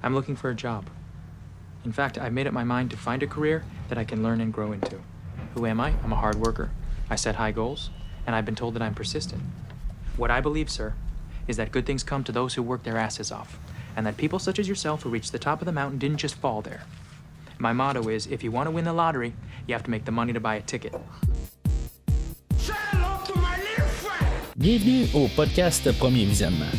I'm looking for a job. In fact, I've made up my mind to find a career that I can learn and grow into. Who am I? I'm a hard worker. I set high goals, and I've been told that I'm persistent. What I believe, sir, is that good things come to those who work their asses off, and that people such as yourself who reached the top of the mountain didn't just fall there. My motto is, if you want to win the lottery, you have to make the money to buy a ticket. Bienvenue au podcast Premier Visionnement.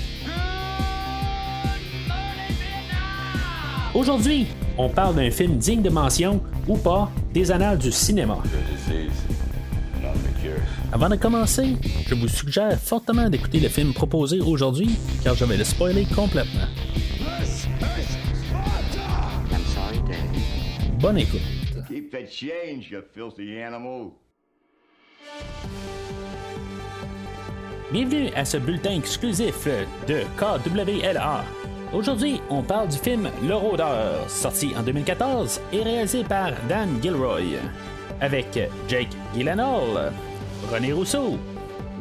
Aujourd'hui, on parle d'un film digne de mention, ou pas, des annales du cinéma. Avant de commencer, je vous suggère fortement d'écouter le film proposé aujourd'hui, car je vais le spoiler complètement. Bonne écoute. Keep that change, you filthy animal. Bienvenue à ce bulletin exclusif de KWLA. Aujourd'hui, on parle du film Le Rôdeur, sorti en 2014 et réalisé par Dan Gilroy, avec Jake Gyllenhaal, René Rousseau,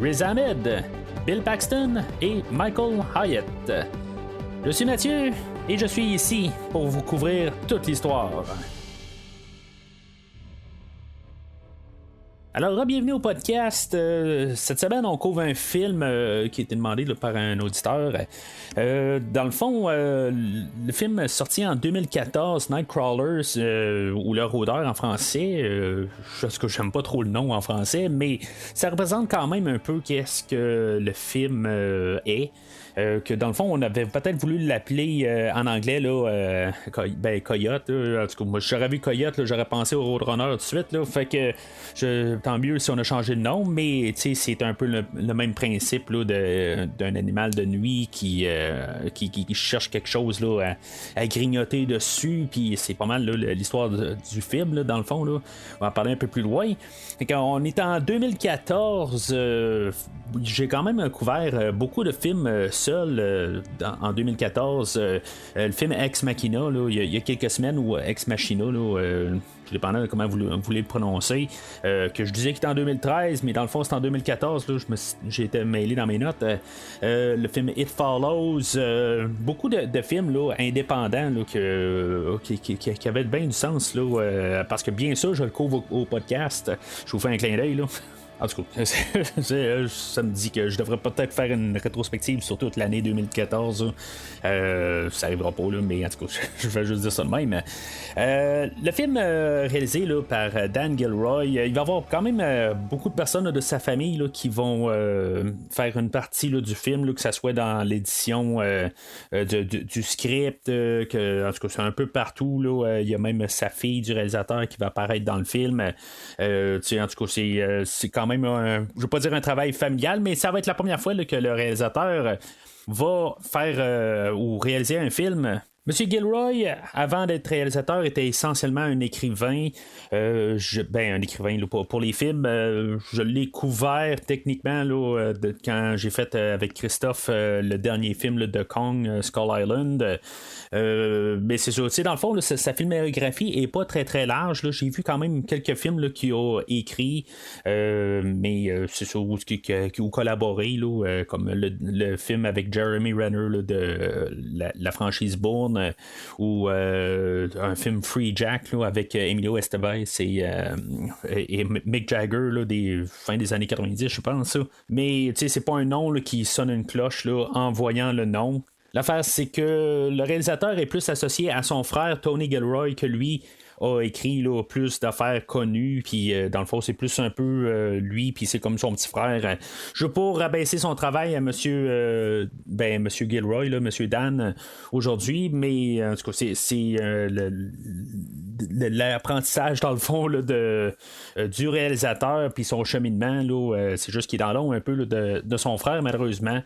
Riz Ahmed, Bill Paxton et Michael Hyatt. Je suis Mathieu et je suis ici pour vous couvrir toute l'histoire. Alors, bienvenue au podcast. Cette semaine, on couvre un film qui a été demandé là, par un auditeur. Dans le fond, le film sorti en 2014, Nightcrawlers, ou Le Rôdeur en français. Parce que j'aime pas trop le nom en français, mais ça représente quand même un peu qu'est-ce que le film est. Que dans le fond, on avait peut-être voulu l'appeler en anglais là, Coyote. En tout cas, moi, j'aurais vu Coyote, là, j'aurais pensé au Roadrunner tout de suite. Là, fait que tant mieux si on a changé de nom, mais c'est un peu le même principe là, d'un animal de nuit qui cherche quelque chose là, à grignoter dessus. Puis c'est pas mal là, l'histoire du film, là, dans le fond. Là. On va en parler un peu plus loin. Fait qu'on est en 2014. J'ai quand même couvert beaucoup de films seul en 2014. Le film Ex Machina, là, il y a quelques semaines, ou Ex Machina, tout dépendant de comment vous voulez le prononcer, que je disais qu'il était en 2013, mais dans le fond c'est en 2014, là, j'ai été mêlé dans mes notes. Le film It Follows, beaucoup de films là, indépendants là, qui avaient bien du sens, là, parce que bien sûr je le couvre au podcast, je vous fais un clin d'œil là. En tout cas, ça me dit que je devrais peut-être faire une rétrospective sur toute l'année 2014. Ça arrivera pas, là, mais en tout cas, je vais juste dire ça de même. Le film réalisé là, par Dan Gilroy, il va y avoir quand même beaucoup de personnes là, de sa famille là, qui vont faire une partie là, du film, là, que ça soit dans l'édition du script, que, en tout cas, c'est un peu partout. Là, il y a même sa fille du réalisateur qui va apparaître dans le film. En tout cas, c'est quand même je ne veux pas dire un travail familial, mais ça va être la première fois là, que le réalisateur va faire ou réaliser un film. Monsieur Gilroy, avant d'être réalisateur, était essentiellement un écrivain. Un écrivain là, pour les films. Je l'ai couvert techniquement là, quand j'ai fait avec Christophe le dernier film là, de Kong, Skull Island. Mais c'est ça, dans le fond, là, sa filmographie est pas très très large. Là. J'ai vu quand même quelques films là, qu'il a écrits, mais c'est ça, ou collaboré, là, comme le film avec Jeremy Renner là, de la franchise Bourne. Ou un film Free Jack là, avec Emilio Estevez et Mick Jagger là, des fin des années 90, je pense. Ça. Mais c'est pas un nom là, qui sonne une cloche là, en voyant le nom. L'affaire, c'est que le réalisateur est plus associé à son frère Tony Gilroy que lui a écrit là, plus d'affaires connues, puis dans le fond c'est plus un peu lui, puis c'est comme son petit frère. Je veux pas rabaisser son travail à monsieur Gilroy, là, monsieur Dan aujourd'hui, mais en tout cas c'est l'apprentissage dans le fond là, du réalisateur, puis son cheminement là, c'est juste qu'il est dans l'ombre un peu là, de son frère malheureusement.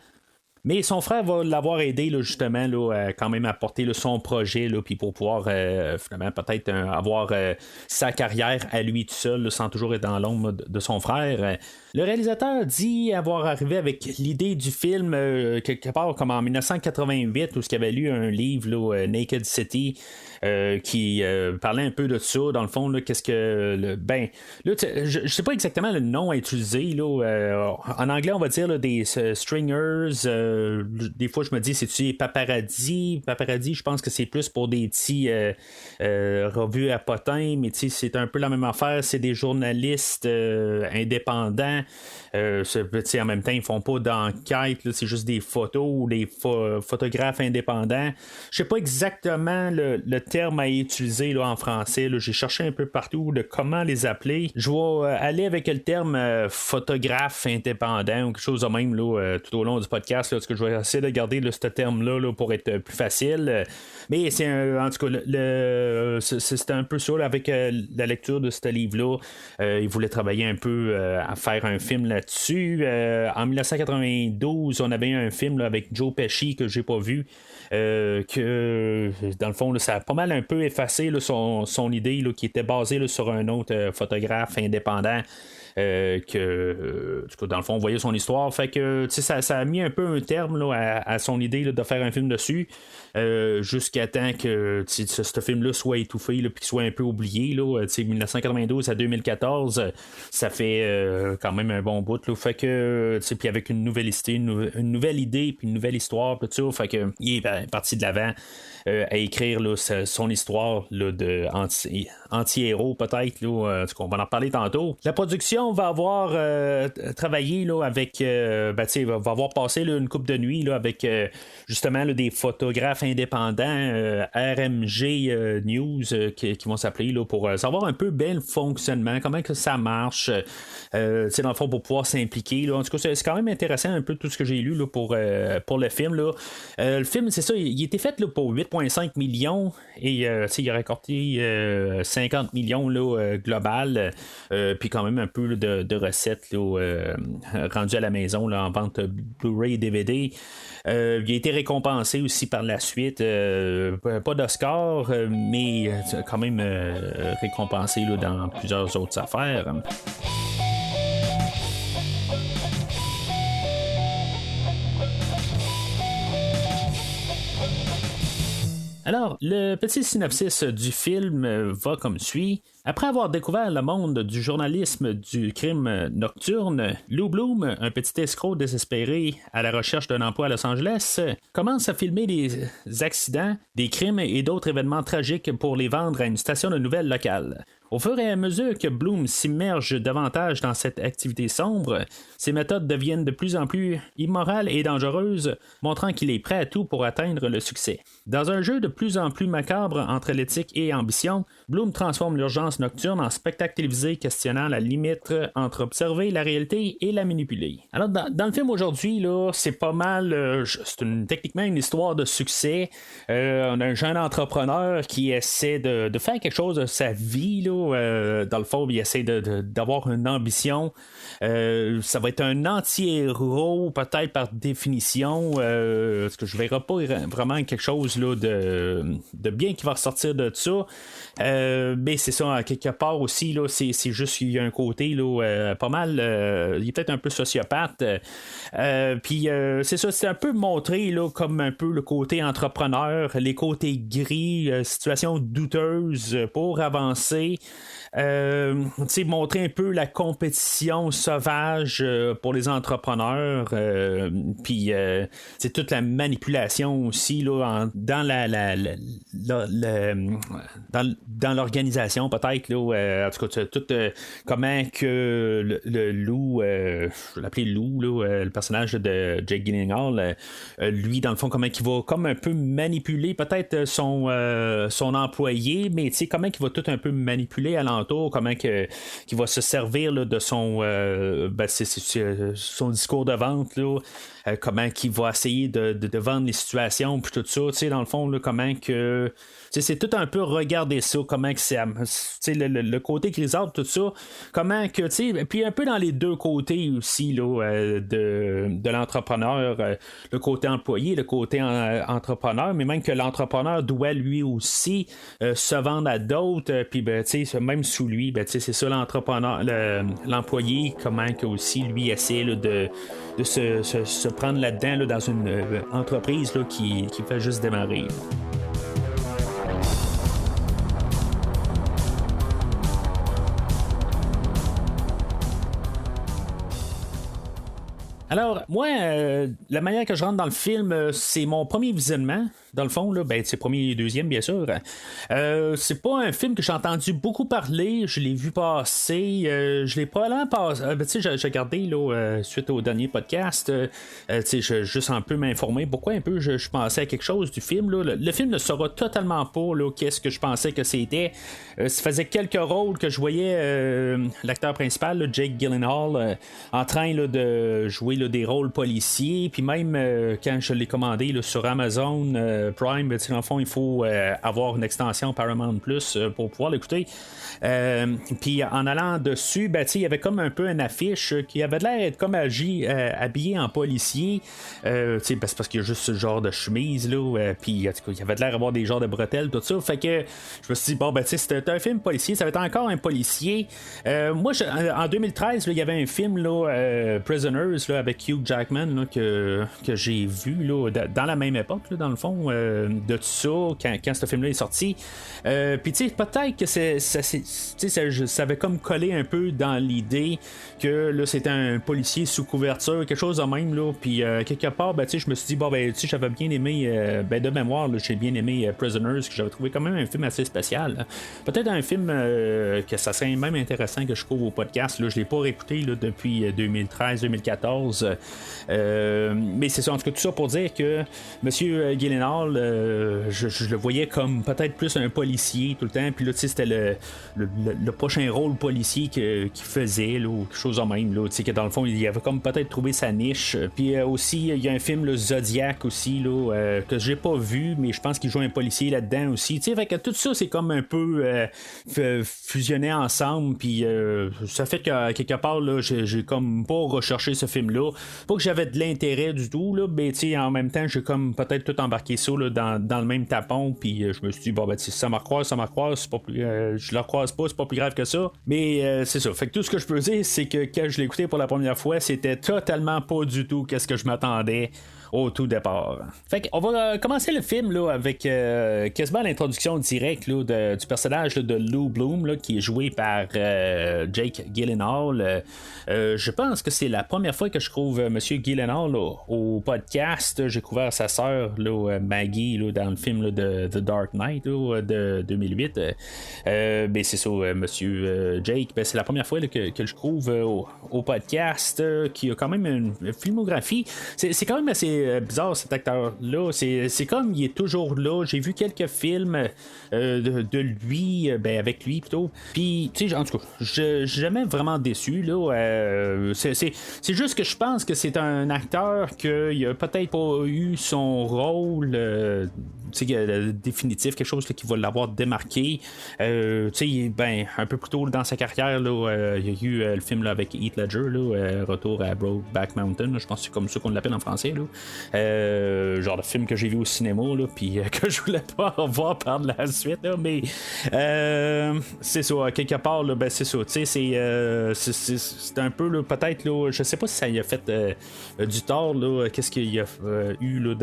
Mais son frère va l'avoir aidé là, justement là, à quand même apporter là, son projet là, puis pour pouvoir finalement peut-être avoir sa carrière à lui tout seul là, sans toujours être dans l'ombre de son frère. Le réalisateur dit avoir arrivé avec l'idée du film quelque part comme en 1988 où il avait lu un livre là, Naked City qui parlait un peu de ça dans le fond là, qu'est-ce que je sais pas exactement le nom à utiliser là, en anglais on va dire là, des stringers des fois, je me dis, c'est-tu paparazzi? Paparazzi, je pense que c'est plus pour des petits revues à potins, mais c'est un peu la même affaire. C'est des journalistes indépendants. En même temps, ils font pas d'enquête, là, c'est juste des photos ou des photographes indépendants. Je sais pas exactement le terme à utiliser là, en français. Là. J'ai cherché un peu partout de comment les appeler. Je vais aller avec le terme photographe indépendant ou quelque chose de même là, tout au long du podcast. Là, parce que je vais essayer de garder là, ce terme-là là, pour être plus facile. Mais c'est en tout cas, c'est un peu ça là, avec la lecture de ce livre-là. Il voulait travailler un peu à faire un film là-dessus. En 1992, on avait un film là, avec Joe Pesci que j'ai pas vu. Que dans le fond là, ça a pas mal un peu effacé là, son idée là, qui était basée là, sur un autre photographe indépendant. Dans le fond, on voyait son histoire. Fait que ça a mis un peu un terme là, à son idée là, de faire un film dessus. Jusqu'à temps que ce film-là soit étouffé puis qu'il soit un peu oublié. Là, 1992 à 2014, ça fait quand même un bon bout. Là, fait que puis avec une nouvelle idée, puis une nouvelle histoire, tout ça, fait que il est parti de l'avant. À écrire là, son histoire là, de anti-héros peut-être là, on va en parler tantôt. La production va avoir travaillé là, avec va avoir passé là, une couple de nuits là, avec justement là, des photographes indépendants RMG News qui vont s'appeler là, pour savoir un peu bien le fonctionnement, comment que ça marche dans le fond pour pouvoir s'impliquer là. En tout cas c'est quand même intéressant un peu tout ce que j'ai lu là, pour le film là. Le film c'est ça, il était fait là, pour 8,5 millions et il a récolté 50 millions là, global puis quand même un peu de recettes là, rendues à la maison là, en vente Blu-ray et DVD. Il a été récompensé aussi par la suite, pas d'Oscar mais quand même récompensé là, dans plusieurs autres affaires. Alors, le petit synopsis du film va comme suit. Après avoir découvert le monde du journalisme du crime nocturne, Lou Bloom, un petit escroc désespéré à la recherche d'un emploi à Los Angeles, commence à filmer des accidents, des crimes et d'autres événements tragiques pour les vendre à une station de nouvelles locale. Au fur et à mesure que Bloom s'immerge davantage dans cette activité sombre, ses méthodes deviennent de plus en plus immorales et dangereuses, montrant qu'il est prêt à tout pour atteindre le succès. Dans un jeu de plus en plus macabre entre l'éthique et ambition, Bloom transforme l'urgence nocturne en spectacle télévisé questionnant la limite entre observer la réalité et la manipuler. Alors dans le film aujourd'hui, là, c'est pas mal, techniquement une histoire de succès. On a un jeune entrepreneur qui essaie de faire quelque chose de sa vie, là. Dans le fond, il essaie d'avoir une ambition. Ça va être un anti-héros, peut-être par définition. Parce que je ne verrai pas vraiment quelque chose là, de bien qui va ressortir de ça. Mais c'est ça, quelque part aussi, là, c'est juste qu'il y a un côté là, pas mal. Il est peut-être un peu sociopathe. Puis c'est ça, c'est un peu montré là, comme un peu le côté entrepreneur, les côtés gris, situation douteuse pour avancer. Montrer un peu la compétition sauvage pour les entrepreneurs, puis toute la manipulation aussi là, dans l'organisation peut-être là, en tout cas tout comment que le loup, je vais l'appeler Lou là, le personnage de Jake Gyllenhaal, lui dans le fond comment il va comme un peu manipuler peut-être son employé, mais comment il va tout un peu manipuler alentour, comment qu'il va se servir là, de son son discours de vente là, comment qu'il va essayer de vendre les situations puis tout ça, dans le fond là, comment que c'est tout un peu regarder ça, comment que c'est le côté grisâtre, tout ça, comment que puis un peu dans les deux côtés aussi là, de l'entrepreneur, le côté employé, le côté entrepreneur, mais même que l'entrepreneur doit lui aussi se vendre à d'autres, puis même sous lui, c'est ça l'entrepreneur, l'employé, comment que aussi lui essaie là, de se prendre là-dedans là, dans une entreprise là, qui fait juste démarrer. Alors, moi, la manière que je rentre dans le film, c'est mon premier visionnement. Dans le fond, là, ben, c'est premier et deuxième, bien sûr. C'est pas un film que j'ai entendu beaucoup parler. Je l'ai vu passer. Je l'ai probablement passé. Tu sais, j'ai regardé là, suite au dernier podcast. Tu sais, juste un peu m'informer. Pourquoi un peu je pensais à quelque chose du film. Là. Le film ne saura totalement pas là, qu'est-ce que je pensais que c'était. Ça faisait quelques rôles que je voyais l'acteur principal, là, Jake Gyllenhaal, en train là, de jouer là, des rôles policiers. Puis même quand je l'ai commandé là, sur Amazon Prime, ben, dans le fond, il faut avoir une extension Paramount Plus pour pouvoir l'écouter. Puis en allant dessus, ben, il y avait comme un peu une affiche qui avait l'air d'être comme habillé en policier. C'est parce qu'il y a juste ce genre de chemise là. Puis il y avait l'air d'avoir des genres de bretelles, tout ça. Fait que je me suis dit, bon, ben, c'était un film policier, ça va être encore un policier. Moi, en 2013, il y avait un film, là, Prisoners, là, avec Hugh Jackman, là, que j'ai vu là, dans la même époque, là, dans le fond, de tout ça, quand ce film-là est sorti. Puis, tu sais, peut-être que ça avait comme collé un peu dans l'idée que là, c'était un policier sous couverture, quelque chose de même, là. Puis, quelque part, ben, je me suis dit, bon, ben, tu sais, j'avais bien aimé, de mémoire, là, j'ai bien aimé Prisoners, que j'avais trouvé quand même un film assez spécial. Hein. Peut-être un film que ça serait même intéressant que je couvre au podcast. Là, je ne l'ai pas réécouté là, depuis 2013-2014. Mais c'est ça, en tout cas, tout ça pour dire que M. Gyllenhaal, je le voyais comme peut-être plus un policier tout le temps. Puis là, c'était le prochain rôle policier qu'il faisait, là, ou quelque chose de même. Là, que dans le fond, il avait comme peut-être trouvé sa niche. Puis aussi, il y a un film, le Zodiac aussi, là, que j'ai pas vu, mais je pense qu'il joue un policier là-dedans aussi. Fait que tout ça, c'est comme un peu fusionné ensemble. Puis ça fait que quelque part, là, j'ai comme pas recherché ce film-là. Pas que j'avais de l'intérêt du tout, là, mais en même temps, j'ai comme peut-être tout embarqué ça là, dans le même tapon. Puis je me suis dit, bon, ben, si ça me recroise, c'est pas plus, je le recroise pas, c'est pas plus grave que ça. Mais c'est ça. Fait que tout ce que je peux dire, c'est que quand je l'ai écouté pour la première fois, c'était totalement pas du tout qu'est-ce que je m'attendais au tout départ. Fait qu'on va commencer le film là, avec quasiment l'introduction directe là, du personnage là, de Lou Bloom là, qui est joué par Jake Gyllenhaal. Je pense que c'est la première fois que je trouve Monsieur Gyllenhaal là, au podcast. J'ai couvert sa sœur Maggie là, dans le film là, de The Dark Knight là, de 2008. Ben, c'est ça, Monsieur Jake. Ben, c'est la première fois là, que je trouve au podcast qui a quand même une filmographie. C'est quand même assez bizarre cet acteur-là. C'est comme il est toujours là. J'ai vu quelques films de lui, ben avec lui plutôt. Puis, tu sais, en tout cas, je suis jamais vraiment déçu. Là. C'est juste que je pense que c'est un acteur qui a peut-être pas eu son rôle définitif, quelque chose là, qui va l'avoir démarqué. Ben, un peu plus tôt dans sa carrière, là, il y a eu le film là, avec Heath Ledger, là, Retour à Brokeback Mountain. Là, je pense que c'est comme ça qu'on l'appelle en français. Là. Genre de film que j'ai vu au cinéma, puis que je voulais pas revoir par la suite. Là, mais c'est ça, quelque part, là, ben, c'est ça. C'est un peu, là, peut-être, là, je sais pas si ça y a fait du tort, là, qu'est-ce qu'il y a eu là,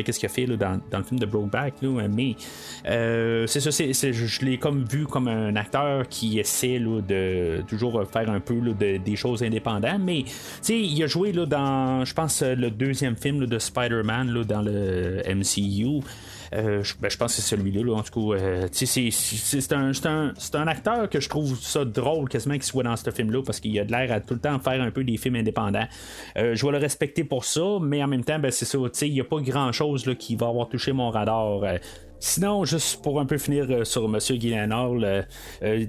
qu'est-ce qu'il a fait là, dans le film de Brokeback, là, mais c'est ça, je l'ai comme vu comme un acteur qui essaie là, de toujours faire un peu là, des choses indépendantes, mais il a joué là, dans, je pense, le deuxième film là, de Spider-Man là, dans le MCU. Je pense que c'est celui-là, là, en tout cas. C'est un acteur que je trouve ça drôle quasiment qu'il soit dans ce film-là parce qu'il a de l'air à tout le temps faire un peu des films indépendants. Je vais le respecter pour ça, mais en même temps, ben, c'est ça. Il n'y a pas grand-chose là, qui va avoir touché mon radar. Sinon, juste pour un peu finir sur M. Gyllenhaal,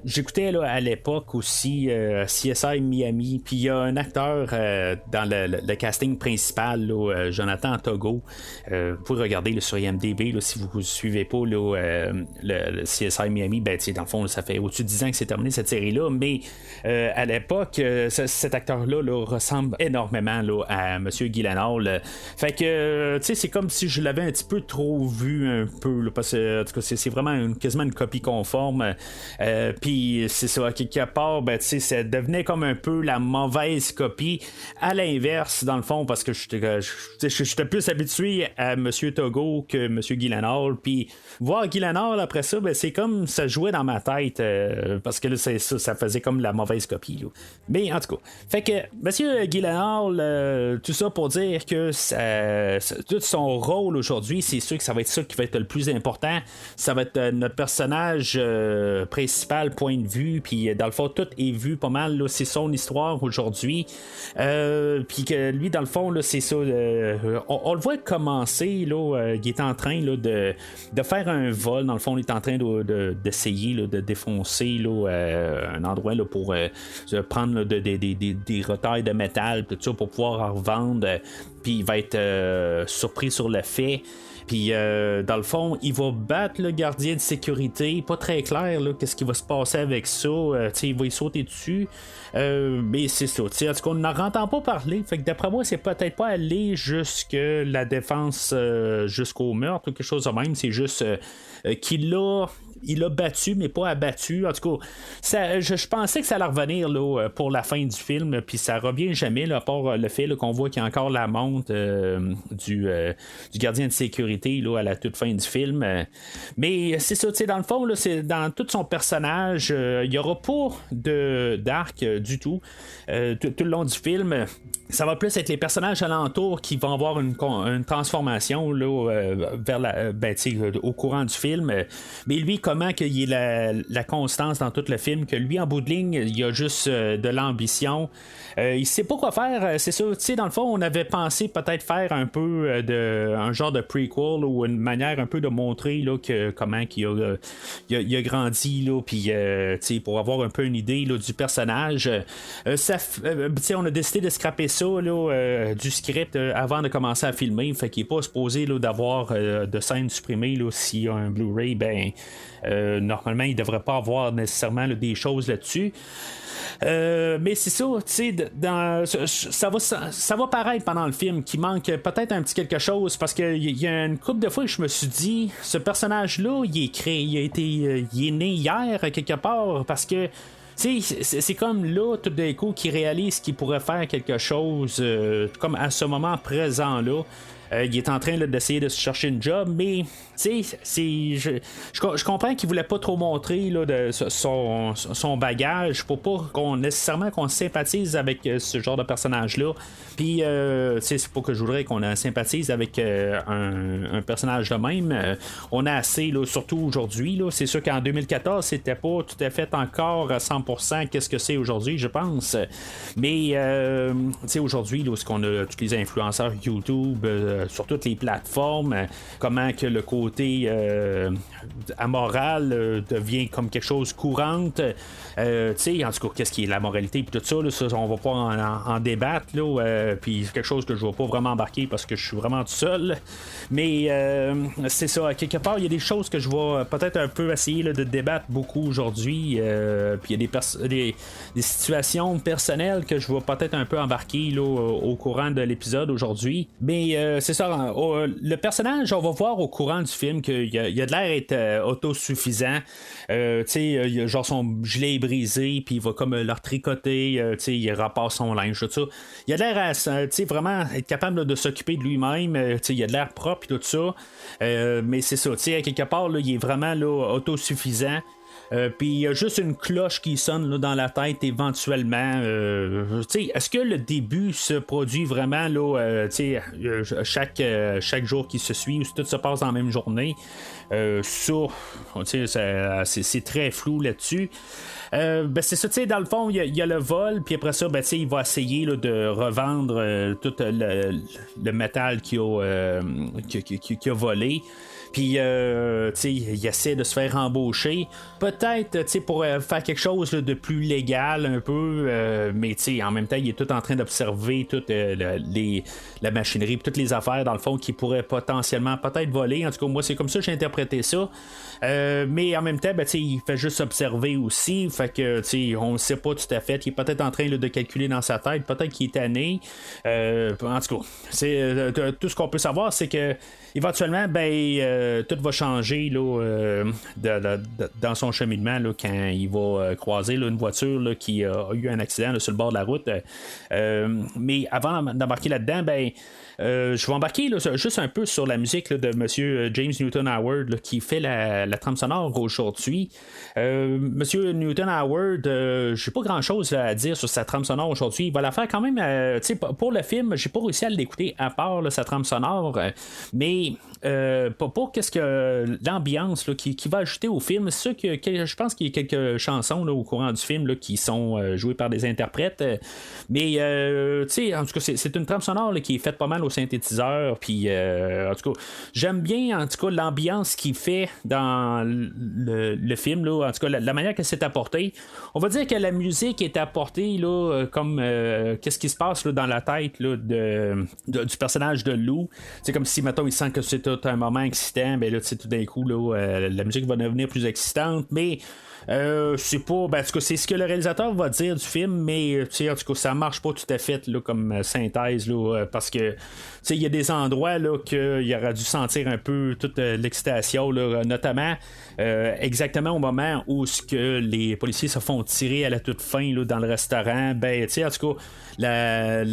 j'écoutais là, à l'époque aussi CSI Miami, puis il y a un acteur dans le casting principal, là, Jonathan Togo. Vous pouvez regarder là, sur IMDb là, si vous ne suivez pas là, le CSI Miami. Ben, dans le fond, là, ça fait au-dessus de 10 ans que c'est terminé cette série-là, mais à l'époque, cet acteur-là là, ressemble énormément là, à M. Gyllenhaal. Fait que, c'est comme si je l'avais un petit peu trop vu un peu, là, parce en tout cas, c'est vraiment quasiment une copie conforme. Puis c'est ça, à quelque part, ça devenait comme un peu la mauvaise copie à l'inverse, dans le fond, parce que j'étais plus habitué à M. Togo que M. Gyllenhaal. Puis voir Gyllenhaal après ça, c'est comme ça jouait dans ma tête, parce que là, ça faisait comme la mauvaise copie. Là. Mais en tout cas, fait que M. Gyllenhaal, tout ça pour dire que tout son rôle aujourd'hui, c'est sûr que ça va être ça qui va être le plus important. Ça va être notre personnage principal, point de vue, puis dans le fond, tout est vu pas mal. Là, c'est son histoire aujourd'hui. Puis que lui, dans le fond, là, c'est ça. On le voit commencer. Là, il est en train là, de faire un vol. Dans le fond, il est en train d'essayer là, de défoncer là, un endroit là, pour prendre là, des retails de métal, tout ça, pour pouvoir en revendre. Puis il va être surpris sur le fait. Puis, dans le fond, il va battre le gardien de sécurité. Pas très clair, là, qu'est-ce qui va se passer avec ça. Il va y sauter dessus. Mais c'est ça. En tout cas, on n'en entend pas parler. Fait que d'après moi, c'est peut-être pas aller jusque la défense jusqu'au meurtre ou quelque chose de même. C'est juste qu'il il a battu, mais pas abattu. En tout cas, je pensais que ça allait revenir là, pour la fin du film, puis ça revient jamais, là, à part le fait là, qu'on voit qu'il y a encore la montre du gardien de sécurité là, à la toute fin du film. Mais c'est ça, dans le fond, là, c'est dans tout son personnage, il n'y aura pas d'arc du tout. Tout le long du film, ça va plus être les personnages alentours qui vont avoir une transformation là, vers au courant du film. Mais lui, comment qu'il y ait la constance dans tout le film, que lui, en bout de ligne, il a juste de l'ambition. Il sait pas quoi faire, c'est ça. Dans le fond, on avait pensé peut-être faire un peu un genre de prequel ou une manière un peu de montrer là, comment il a grandi, là, puis pour avoir un peu une idée là, du personnage. On a décidé de scraper ça là, du script avant de commencer à filmer, fait qu'il n'est pas supposé là, d'avoir de scènes supprimées. Là, s'il y a un Blu-ray, normalement il ne devrait pas avoir nécessairement là, des choses là-dessus. Mais c'est ça, ça va paraître pendant le film qu'il manque peut-être un petit quelque chose, parce qu'il y a une couple de fois que je me suis dit, ce personnage-là, il est créé, il est né hier quelque part, parce que c'est comme là, tout d'un coup, qu'il réalise qu'il pourrait faire quelque chose comme à ce moment présent-là. Il est en train là, d'essayer de se chercher une job, mais je comprends qu'il voulait pas trop montrer là, de son bagage pour pas nécessairement qu'on sympathise avec ce genre de personnage-là. Puis, c'est pas que je voudrais qu'on sympathise avec un personnage de même. On a assez, là, surtout aujourd'hui. Là, c'est sûr qu'en 2014, c'était pas tout à fait encore à 100% qu'est-ce que c'est aujourd'hui, je pense. Mais, aujourd'hui, là, ce qu'on a tous les influenceurs YouTube, sur toutes les plateformes, comment que le côté amoral devient comme quelque chose courante. En tout cas, qu'est-ce qui est la moralité puis tout ça, là, ça, on va pas en débattre là, puis c'est quelque chose que je vais pas vraiment embarquer parce que je suis vraiment tout seul, mais c'est ça, quelque part il y a des choses que je vais peut-être un peu essayer là, de débattre beaucoup aujourd'hui, puis il y a des situations personnelles que je vais peut-être un peu embarquer là, au courant de l'épisode aujourd'hui, mais c'est ça, le personnage, on va voir au courant du film qu'il y a de l'air être autosuffisant. Genre son gilet est brisé, puis il va comme leur tricoter, il repasse son linge, tout ça. Il a de l'air à vraiment être capable là, de s'occuper de lui-même, il a de l'air propre et tout ça. Mais c'est ça, à quelque part, là, il est vraiment là, autosuffisant. Puis il y a juste une cloche qui sonne là, dans la tête éventuellement. Est-ce que le début se produit vraiment là, chaque jour qui se suit, ou si tout se passe dans la même journée? C'est très flou là-dessus. C'est ça, dans le fond, il y a le vol, puis après ça, il va essayer là, de revendre tout le métal qu'il a volé. Puis, il essaie de se faire embaucher. Peut-être, pour faire quelque chose là, de plus légal un peu, mais en même temps, il est tout en train d'observer toute la machinerie, toutes les affaires, dans le fond, qui pourraient potentiellement peut-être voler. En tout cas, moi, c'est comme ça que j'ai interprété ça. Mais en même temps, il fait juste observer aussi. Fait que, on ne sait pas tout à fait. Il est peut-être en train là, de calculer dans sa tête. Peut-être qu'il est tanné. En tout cas, c'est tout ce qu'on peut savoir, c'est que éventuellement, tout va changer là, dans son cheminement là, quand il va croiser là, une voiture là, qui a eu un accident là, sur le bord de la route. Mais avant d'embarquer là-dedans, je vais embarquer là, juste un peu sur la musique là, de Monsieur James Newton Howard là, qui fait la trame sonore aujourd'hui. Monsieur Newton Howard, j'ai pas grand-chose à dire sur sa trame sonore aujourd'hui. Il va la faire quand même. Pour le film, j'ai pas réussi à l'écouter à part là, sa trame sonore, mais pour qu'est-ce que l'ambiance là, qui va ajouter au film, c'est sûr que je pense qu'il y a quelques chansons là, au courant du film là, qui sont jouées par des interprètes, mais en tout cas c'est une trame sonore là, qui est faite pas mal au synthétiseur, puis en tout cas j'aime bien en tout cas l'ambiance qu'il fait dans le film là, en tout cas la manière que c'est apporté. On va dire que la musique est apportée là, comme qu'est-ce qui se passe là, dans la tête là, du personnage de Lou. C'est comme si mettons il sent que c'est tout un moment excitant, ben là tout d'un coup là, la musique va devenir plus excitante, mais c'est pas. En tout cas, c'est ce que le réalisateur va dire du film, mais en tout cas, ça marche pas tout à fait là, comme synthèse là, parce que il y a des endroits là qu'il aurait dû sentir un peu toute l'excitation, là, notamment exactement au moment où ce que les policiers se font tirer à la toute fin là, dans le restaurant. En tout cas, la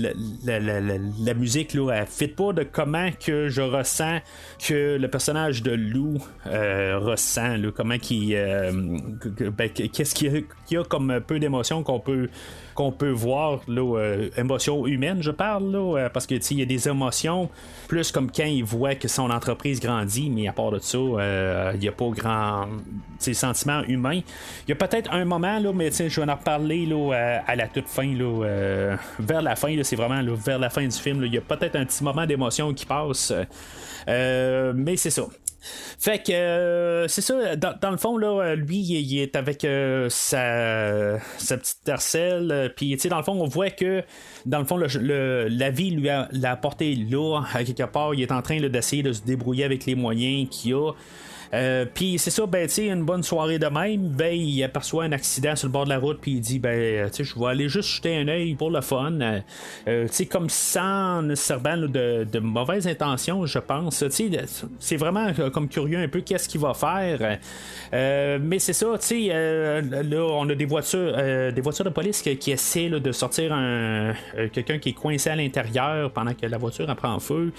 musique là, elle fit pas de comment que je ressens que le personnage de Lou ressent, là, comment qu'il qu'est-ce qu'il y a comme peu d'émotions qu'on peut voir là, émotions humaines je parle là, parce que il y a des émotions plus comme quand il voit que son entreprise grandit, mais à part de ça il n'y a pas grand sentiments humains. Il y a peut-être un moment là, mais je vais en reparler là, à la toute fin là, vers la fin là, c'est vraiment là, vers la fin du film là, il y a peut-être un petit moment d'émotion qui passe, mais c'est ça. Fait que c'est ça, dans le fond là, lui il est avec sa petite tercelle, puis dans le fond on voit que dans le fond la vie lui l'a apporté là à quelque part, il est en train là, d'essayer de se débrouiller avec les moyens qu'il a. Puis c'est ça, une bonne soirée de même, il aperçoit un accident sur le bord de la route, puis il dit je vais aller juste jeter un œil pour le fun, comme sans nécessairement de mauvaises intentions, je pense. C'est vraiment comme curieux un peu qu'est-ce qu'il va faire, mais c'est ça, là on a des voitures de police qui essaient là, de sortir quelqu'un qui est coincé à l'intérieur pendant que la voiture elle prend feu,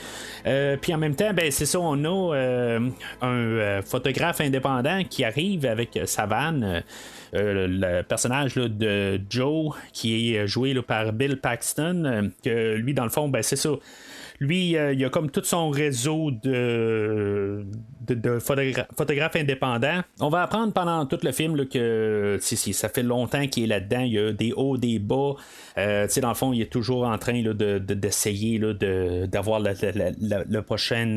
puis en même temps c'est ça, on a un photographe indépendant qui arrive avec sa vanne, le personnage là, de Joe qui est joué là, par Bill Paxton, que lui dans le fond c'est ça, lui il a comme tout son réseau de photographes indépendants. On va apprendre pendant tout le film là, que ça fait longtemps qu'il est là-dedans, il y a des hauts, des bas, dans le fond il est toujours en train là, d'essayer là, d'avoir le prochain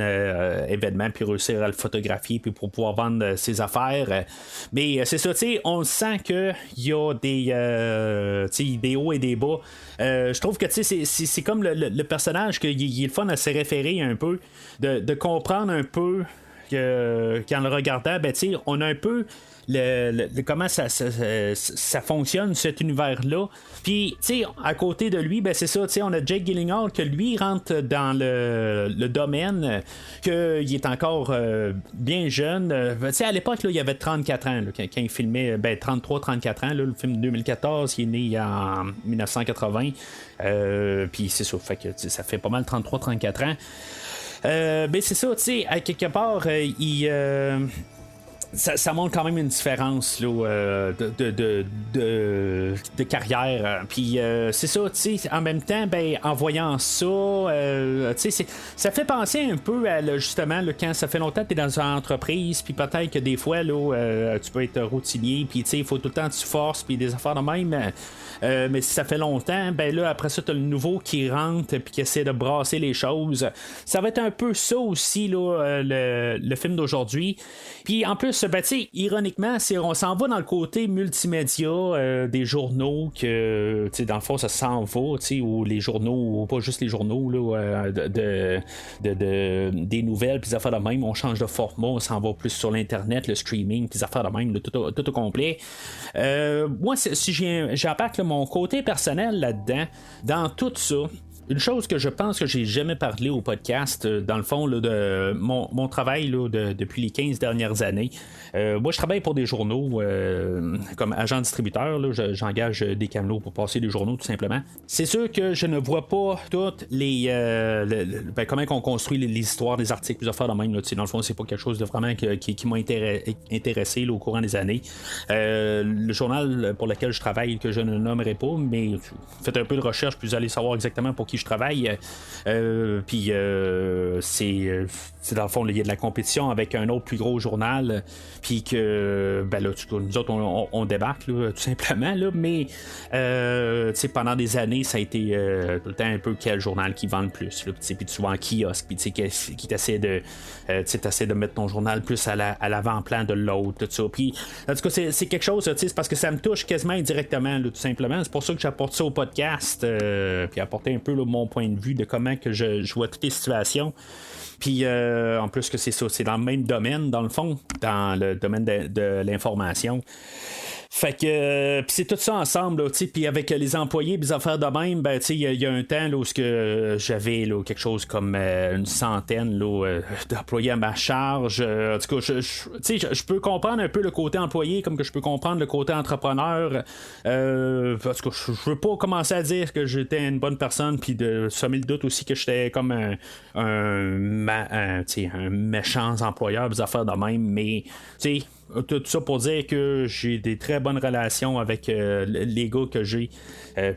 événement, puis réussir à le photographier, puis pour pouvoir vendre ses affaires, mais c'est ça, on sent qu'il y a des hauts et des bas. Je trouve que c'est comme le personnage qu'il est le fun à se référer un peu, de comprendre un peu qu'en le regardant, on a un peu comment ça fonctionne cet univers-là. Puis, à côté de lui, c'est ça, on a Jake Gyllenhaal que lui rentre dans le domaine, qu'il est encore bien jeune. À l'époque, là, il avait 34 ans là, quand il filmait, 33-34 ans. Là, le film de 2014, il est né en 1980. Puis c'est ça, fait que ça fait pas mal 33-34 ans. C'est ça, à quelque part, ça montre quand même une différence là, de carrière. Puis c'est ça, en même temps, en voyant ça, ça fait penser un peu à justement là, quand ça fait longtemps que tu es dans une entreprise, puis peut-être que des fois là, tu peux être routinier, puis il faut tout le temps que tu forces, puis des affaires de même. Mais si ça fait longtemps, là après ça, tu as le nouveau qui rentre puis qui essaie de brasser les choses. Ça va être un peu ça aussi là, le film d'aujourd'hui. Puis en plus, ironiquement, on s'en va dans le côté multimédia des journaux, que dans le fond ça s'en va, ou les journaux, ou pas juste les journaux là, des nouvelles puis des affaires de même, on change de format, on s'en va plus sur l'internet, le streaming puis des affaires de même, là, tout au complet. Moi si j'embarque mon côté personnel là-dedans, dans tout ça, une chose que je pense que j'ai jamais parlé au podcast, dans le fond, là, de mon travail là, depuis les 15 dernières années. Moi, je travaille pour des journaux comme agent distributeur. Là, j'engage des camelots pour passer des journaux, tout simplement. C'est sûr que je ne vois pas toutes les... comment on construit les histoires des articles, plusieurs fois de même. Là, dans le fond, c'est pas quelque chose de vraiment qui m'a intéressé là, au courant des années. Le journal pour lequel je travaille, que je ne nommerai pas, mais faites un peu de recherche, puis vous allez savoir exactement pour qui je travaille. Puis c'est dans le fond, il y a de la compétition avec un autre plus gros journal, puis que là, nous autres, on débarque là, tout simplement, là, mais pendant des années, ça a été tout le temps un peu quel journal qui vend le plus, puis tu vas en kiosque, puis qui t'essaie de mettre ton journal plus à l'avant-plan de l'autre, tout ça. Puis en tout cas, c'est quelque chose, c'est parce que ça me touche quasiment indirectement, là, tout simplement. C'est pour ça que j'apporte ça au podcast, puis apporter un peu là, mon point de vue de comment que je vois toutes les situations. Puis en plus que c'est ça, c'est dans le même domaine, dans le fond, dans le domaine de l'information. Fait que pis c'est tout ça ensemble, puis avec les employés, les affaires de même, ben il y a un temps là, où j'avais là, quelque chose comme une centaine là, d'employés à ma charge. En tout cas, je peux comprendre un peu le côté employé comme que je peux comprendre le côté entrepreneur. Parce que je veux pas commencer à dire que j'étais une bonne personne puis de semer le doute aussi que j'étais comme un méchant employeur, des affaires de même, mais tu sais. Tout ça pour dire que j'ai des très bonnes relations avec les gars que j'ai,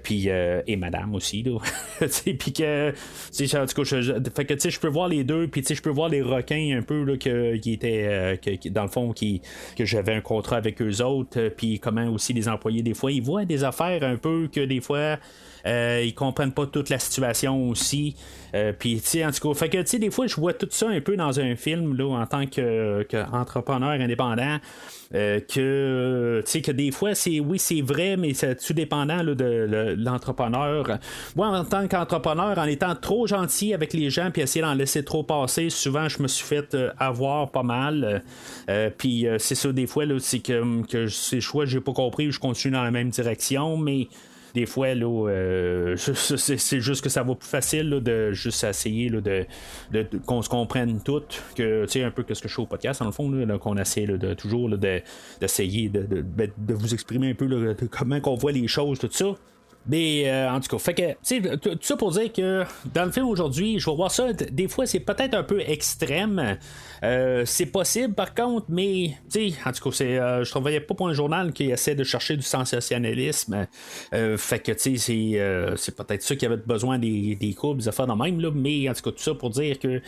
puis et madame aussi, là. Puis que, en tout cas, fait que je peux voir les deux, puis je peux voir les requins un peu là, qui étaient, dans le fond, que j'avais un contrat avec eux autres, puis comment aussi les employés, des fois, ils voient des affaires un peu que des fois. Ils comprennent pas toute la situation aussi. Puis, en tout cas, fait que, des fois, je vois tout ça un peu dans un film, là, en tant qu'entrepreneur indépendant. Que des fois, c'est vrai, mais c'est tout dépendant là, de l'entrepreneur. Moi, en tant qu'entrepreneur, en étant trop gentil avec les gens puis essayer d'en laisser trop passer, souvent, je me suis fait avoir pas mal. Puis, c'est ça, des fois, là, c'est que ces choix, j'ai pas compris, je continue dans la même direction, mais. Des fois, là, c'est juste que ça va plus facile là, de juste essayer là, de qu'on se comprenne tout, que tu sais un peu que ce que je fais au podcast, dans le fond, là, qu'on essaie là, de toujours là, d'essayer de vous exprimer un peu là, comment qu'on voit les choses, tout ça. Mais en tout cas, fait que, tout ça pour dire que dans le film aujourd'hui, je vais voir ça, des fois c'est peut-être un peu extrême. C'est possible par contre, mais en tout cas, je travaillais pas pour un journal qui essaie de chercher du sensationnalisme. Fait que c'est peut-être ça qui avait besoin des courbes, des affaires de même, là, mais en tout cas, tout ça pour dire que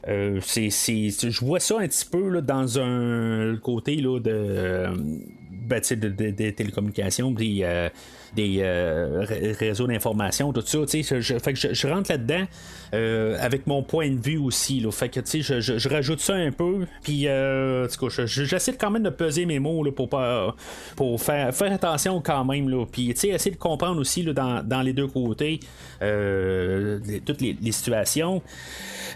je vois ça un petit peu là, dans un côté là, de télécommunications, des réseaux d'information, tout ça. Fait que je rentre là-dedans avec mon point de vue aussi. Là, fait que je rajoute ça un peu. Puis j'essaie quand même de peser mes mots là, pour faire attention quand même. Puis essayer de comprendre aussi là, dans les deux côtés toutes les situations.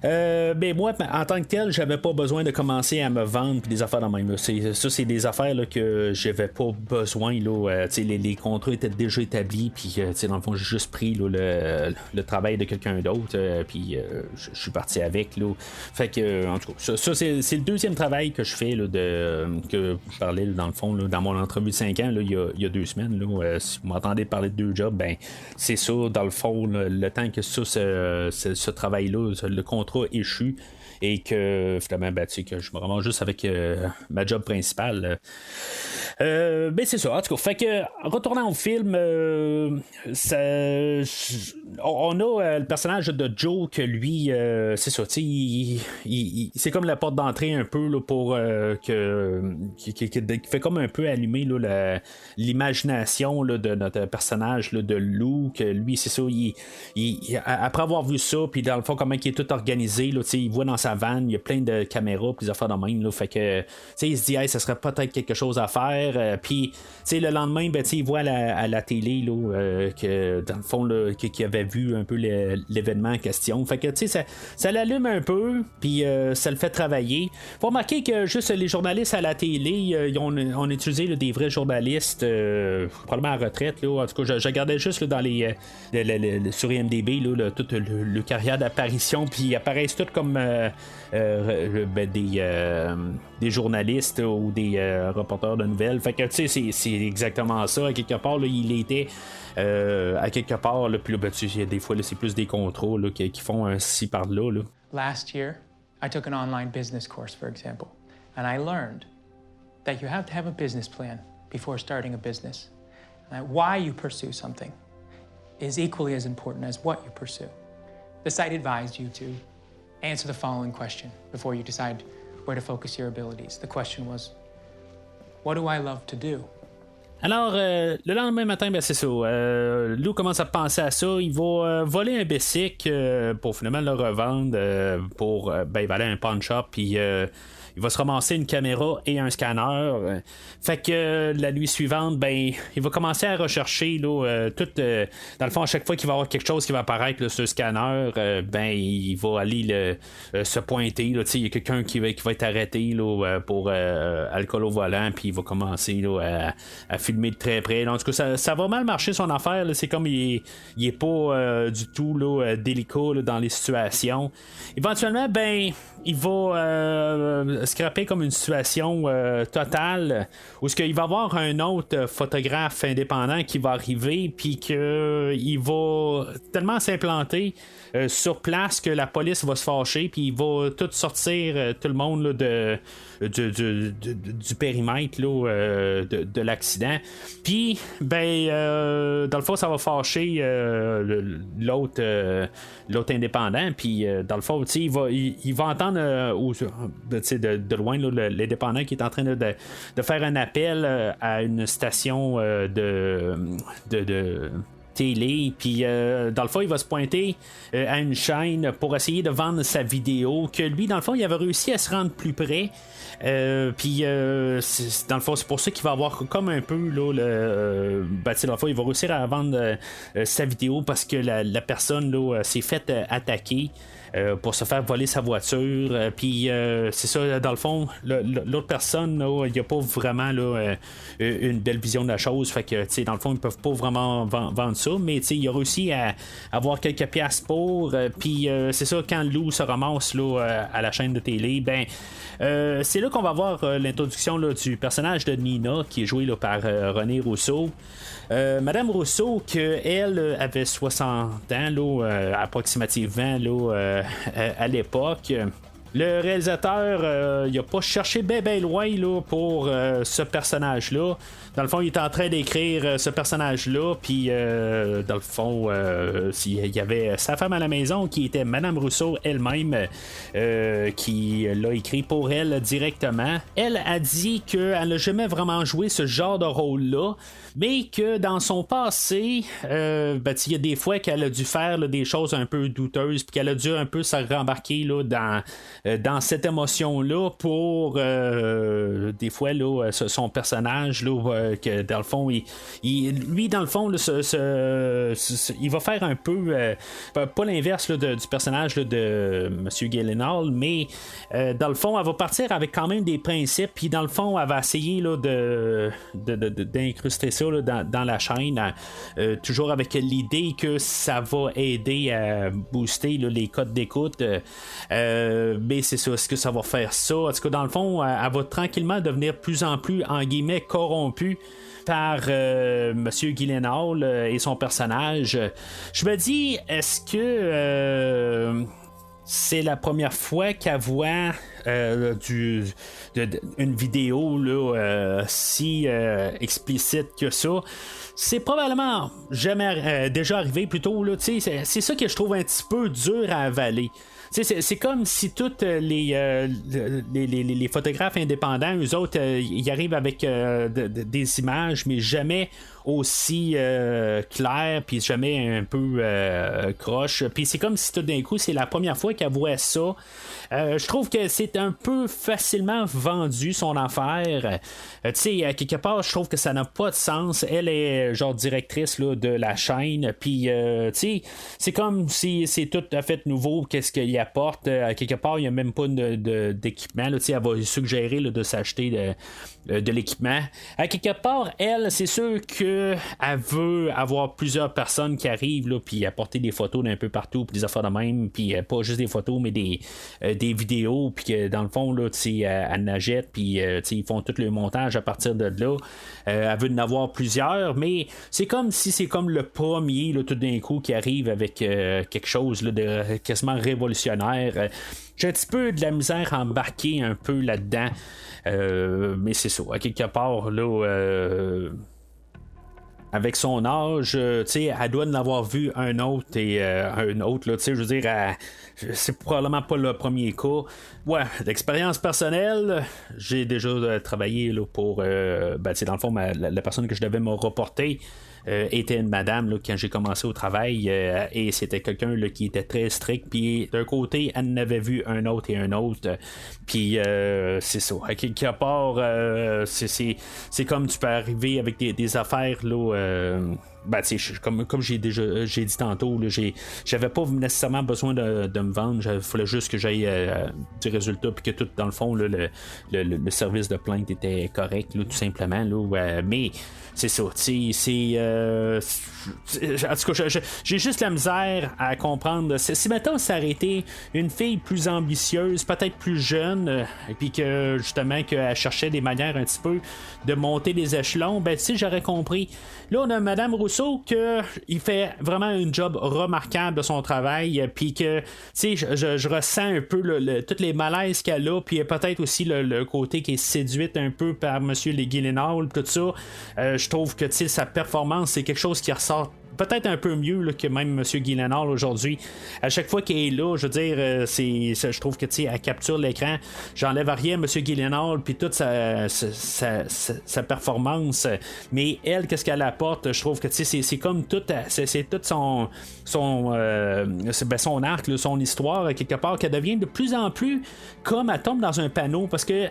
Ben moi, en tant que tel, j'avais pas besoin de commencer à me vendre pis des affaires dans même. C'est des affaires là, que j'avais pas besoin. Là, les contrats étaient déjà établis, puis dans le fond, j'ai juste pris là, le travail de quelqu'un d'autre, puis je suis parti avec. Là. Fait que, en tout cas, ça c'est le deuxième travail que je fais là, que je parlais là, dans le fond, là, dans mon entrevue de 5 ans, là, il y a 2 semaines. Là, si vous m'entendez parler de 2 jobs, ben c'est ça, dans le fond, là, le temps que ça, ce travail-là, le contrat échu et que finalement que je me ramasse juste avec ma job principale. Ben c'est ça, en tout cas, fait que retournant au film, on a le personnage de Joe que lui c'est ça, c'est comme la porte d'entrée un peu là, pour qui fait comme un peu allumer là, l'imagination là, de notre personnage là, de Lou, que lui c'est ça, après avoir vu ça, puis dans le fond comment il est tout organisé là, il voit dans sa vanne, il y a plein de caméras, puis des affaires de même là, fait que il se dit hey, ça serait peut-être quelque chose à faire. hier. Puis le lendemain, il voit à la télé là, que dans le fond qu'il avait vu un peu l'événement en question. Fait que ça l'allume un peu, puis ça le fait travailler. Faut remarquer que juste les journalistes à la télé, on utilisé là, des vrais journalistes, probablement à retraite. Là. En tout cas, je regardais juste là, dans sur IMDb toute le carrière d'apparition, puis ils apparaissent tous comme des journalistes ou des reporters de nouvelles. Fait que c'est exactement ça. À quelque part, là, il était à quelque part, là, puis là, des fois, là, c'est plus des contrats là, qui font un ci par-là. Là. Last year, I took an online business course, for example, and I learned that you have to have a business plan before starting a business. And that why you pursue something is equally as important as what you pursue. The site advised you to answer the following question before you decide where to focus your abilities. The question was, what do I love to do? Alors, le lendemain matin, c'est ça. Lou commence à penser à ça. Il va voler un bicycle pour finalement le revendre il va aller à un pawn shop, puis il va se ramasser une caméra et un scanner. Fait que la nuit suivante, il va commencer à rechercher là, tout. Dans le fond, à chaque fois qu'il va y avoir quelque chose qui va apparaître là, sur le scanner, il va aller se pointer. Il y a quelqu'un qui va être arrêté là, pour alcool au volant, puis il va commencer là, à filmer de très près. En tout cas, ça va mal marcher son affaire. Là. C'est comme il est pas du tout là, délicat là, dans les situations. Éventuellement, il va scraper comme une situation totale où il va y avoir un autre photographe indépendant qui va arriver, puis qu'il va tellement s'implanter sur place que la police va se fâcher, puis il va tout sortir tout le monde là, du périmètre là, de l'accident. Puis dans le fond, ça va fâcher l'autre indépendant, puis dans le fond, il va entendre de loin là, l'indépendant qui est en train de faire un appel à une station de télé, puis dans le fond il va se pointer à une chaîne pour essayer de vendre sa vidéo, que lui dans le fond il avait réussi à se rendre plus près, puis dans le fond c'est pour ça qu'il va avoir comme un peu là, dans le fond il va réussir à vendre sa vidéo parce que la personne là, s'est faite attaquer pour se faire voler sa voiture. Puis c'est ça, dans le fond, l'autre personne, il n'y a pas vraiment là, une belle vision de la chose. Fait que, dans le fond, ils ne peuvent pas vraiment vendre ça. Mais il a réussi à avoir quelques piastres pour. Puis c'est ça, quand Lou se ramasse là, à la chaîne de télé, c'est là qu'on va voir l'introduction là, du personnage de Nina, qui est joué là, par René Rousseau. Madame Rousseau, elle avait 60 ans, là, approximativement, là, à l'époque. Le réalisateur, il a pas cherché bien loin là, pour ce personnage-là. Dans le fond, il est en train d'écrire ce personnage-là, puis dans le fond, il y avait sa femme à la maison qui était Madame Rousseau elle-même, qui l'a écrit pour elle directement. Elle a dit qu'elle n'a jamais vraiment joué ce genre de rôle-là, mais que dans son passé, il y a des fois qu'elle a dû faire là, des choses un peu douteuses, puis qu'elle a dû un peu se rembarquer là, dans cette émotion-là pour des fois là, son personnage là, que dans le fond lui dans le fond là, il va faire un peu pas l'inverse là, du personnage là, de Monsieur Gyllenhaal, mais dans le fond elle va partir avec quand même des principes, puis dans le fond elle va essayer là, d'incruster ça là, dans la chaîne, toujours avec l'idée que ça va aider à booster là, les codes d'écoute, mais c'est ça, est-ce que ça va faire ça? En tout cas, dans le fond, elle va tranquillement devenir plus en plus, en guillemets, corrompue par Monsieur Gyllenhaal et son personnage. Je me dis, est-ce que c'est la première fois qu'elle voit une vidéo là, si explicite que ça? C'est probablement jamais déjà arrivé plutôt là, c'est ça que je trouve un petit peu dur à avaler. c'est comme si toutes les photographes indépendants, eux autres, ils arrivent avec des images, mais jamais aussi clair, puis jamais un peu croche. Puis c'est comme si tout d'un coup, c'est la première fois qu'elle voit ça. Je trouve que c'est un peu facilement vendu son affaire. Tu sais, à quelque part, je trouve que ça n'a pas de sens. Elle est genre directrice là, de la chaîne, puis tu sais, c'est comme si c'est tout à fait nouveau. Qu'est-ce qu'il apporte? À quelque part, il n'y a même pas d'équipement. Là, tu sais, elle va suggérer là, de s'acheter de l'équipement. À quelque part, elle, c'est sûr qu'elle veut avoir plusieurs personnes qui arrivent, là, puis apporter des photos d'un peu partout, puis des affaires de même, puis pas juste des photos, mais des vidéos, puis que dans le fond, là, elle nagette, puis ils font tout le montage à partir de là. Elle veut en avoir plusieurs, mais c'est comme si c'est comme le premier, là, tout d'un coup, qui arrive avec quelque chose là, de quasiment révolutionnaire. J'ai un petit peu de la misère à embarquer un peu là-dedans. Mais c'est ça. À quelque part, là, avec son âge, elle doit en avoir vu un autre et un autre. Là, je veux dire, c'est probablement pas le premier cas. Ouais, d'expérience personnelle, j'ai déjà travaillé là, pour. Dans le fond, la personne que je devais me reporter. Était une madame là, quand j'ai commencé au travail et c'était quelqu'un là, qui était très strict, puis d'un côté elle en avait vu un autre et un autre, puis c'est ça à quelque part c'est comme tu peux arriver avec des affaires là, comme j'ai dit tantôt, là, j'avais pas nécessairement besoin de me vendre, il fallait juste que j'aille du résultat, puis que tout dans le fond là, le service de plainte était correct là, tout simplement là, mais c'est ça, en tout cas, j'ai juste la misère à comprendre. Si maintenant ça aurait été une fille plus ambitieuse, peut-être plus jeune, et puis que justement qu'elle cherchait des manières un petit peu de monter les échelons, ben tu sais, j'aurais compris. Là, on a Madame Rousseau il fait vraiment un job remarquable de son travail, puis que tu sais, je ressens un peu tous les malaises qu'elle a, puis peut-être aussi le côté qui est séduite un peu par Monsieur Gyllenhaal, tout ça. Je trouve que sa performance, c'est quelque chose qui ressort peut-être un peu mieux là, que même M. Gyllenhaal aujourd'hui. À chaque fois qu'il est là, je veux dire, je trouve que elle capture l'écran. J'enlève à rien M. Gyllenhaal puis toute sa performance. Mais elle, qu'est-ce qu'elle apporte? Je trouve que c'est comme tout, c'est tout son arc, là, son histoire, quelque part, qu'elle devient de plus en plus comme elle tombe dans un panneau. Parce que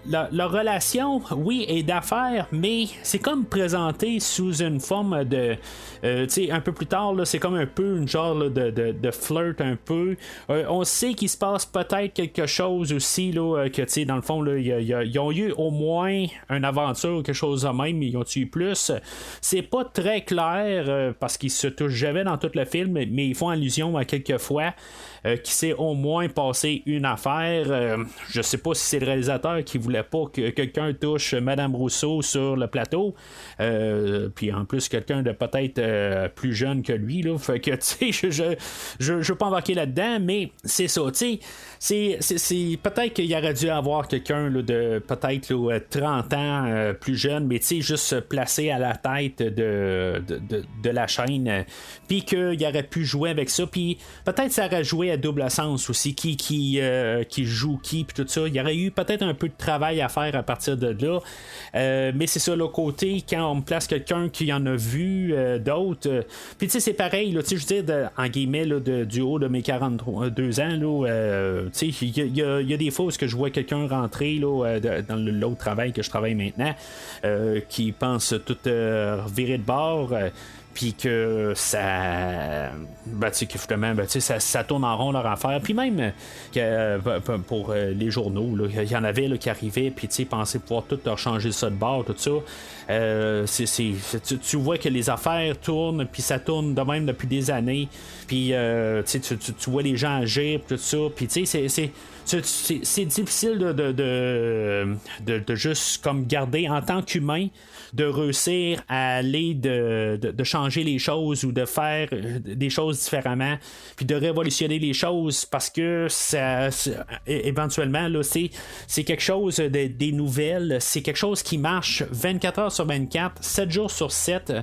la relation, oui, est d'affaires, mais c'est comme présenté sous une forme de un peu plus tard là, c'est comme un peu une genre là, de flirt un peu. On sait qu'il se passe peut-être quelque chose aussi là, que dans le fond là, ils ont eu au moins une aventure ou quelque chose de même, ils ont eu plus. C'est pas très clair parce qu'ils se touchent jamais dans tout le film, mais ils font allusion à quelques fois qui s'est au moins passé une affaire. Je sais pas si c'est le réalisateur qui voulait pas que quelqu'un touche Madame Rousseau sur le plateau, puis en plus quelqu'un de peut-être plus jeune que lui là. Fait que tu sais, je veux pas embarquer là-dedans, mais c'est ça, tu sais, c'est peut-être qu'il aurait dû avoir quelqu'un là, de peut-être là, 30 ans plus jeune, mais tu sais, juste placé à la tête de la chaîne, puis qu'il aurait pu jouer avec ça, puis peut-être ça aurait joué à double sens aussi, qui joue qui, puis tout ça. Il y aurait eu peut-être un peu de travail à faire à partir de là, mais c'est ça, le côté, quand on me place quelqu'un qui en a vu d'autres, puis tu sais, c'est pareil, là, je veux dire, en guillemets, là, du haut de mes 42 ans, là, tu sais, il y a des fois où je vois quelqu'un rentrer là, dans l'autre travail que je travaille maintenant, qui pense tout virer de bord, puis que ça que justement ça tourne en rond leur affaire, puis même que, pour les journaux il y en avait là, qui arrivaient puis pensaient pouvoir tout leur changer ça de bord, tout ça, tu vois que les affaires tournent, puis ça tourne de même depuis des années, puis tu vois les gens agir, tout ça, puis c'est difficile de juste comme garder en tant qu'humain, de réussir à aller de changer les choses ou de faire des choses différemment, puis de révolutionner les choses, parce que éventuellement là, c'est quelque chose des nouvelles, c'est quelque chose qui marche 24 heures sur 24, 7 jours sur 7.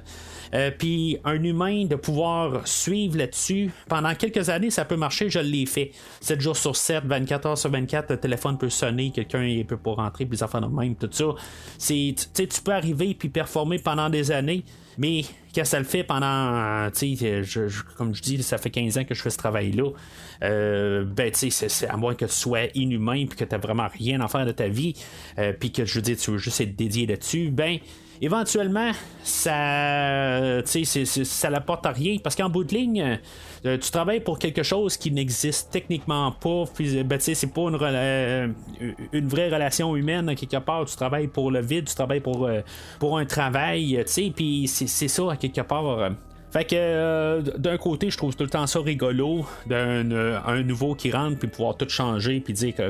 Puis un humain de pouvoir suivre là-dessus pendant quelques années, ça peut marcher, je l'ai fait 7 jours sur 7, 24 heures sur 24, le téléphone peut sonner, quelqu'un il peut pas rentrer, puis les enfants de même, tout ça, tu peux arriver puis performer pendant des années, mais quand ça le fait pendant, comme je dis, ça fait 15 ans que je fais ce travail-là, ben tu sais, c'est à moins que tu sois inhumain puis que tu n'as vraiment rien à faire de ta vie, puis que je veux dire, tu veux juste être dédié là-dessus, ben éventuellement, ça n'apporte à rien, parce qu'en bout de ligne, tu travailles pour quelque chose qui n'existe techniquement pas. Puis, c'est pas une vraie relation humaine quelque part. Tu travailles pour le vide, tu travailles pour un travail, puis c'est ça à quelque part. Fait que d'un côté, je trouve tout le temps ça rigolo d'un nouveau qui rentre puis pouvoir tout changer puis dire que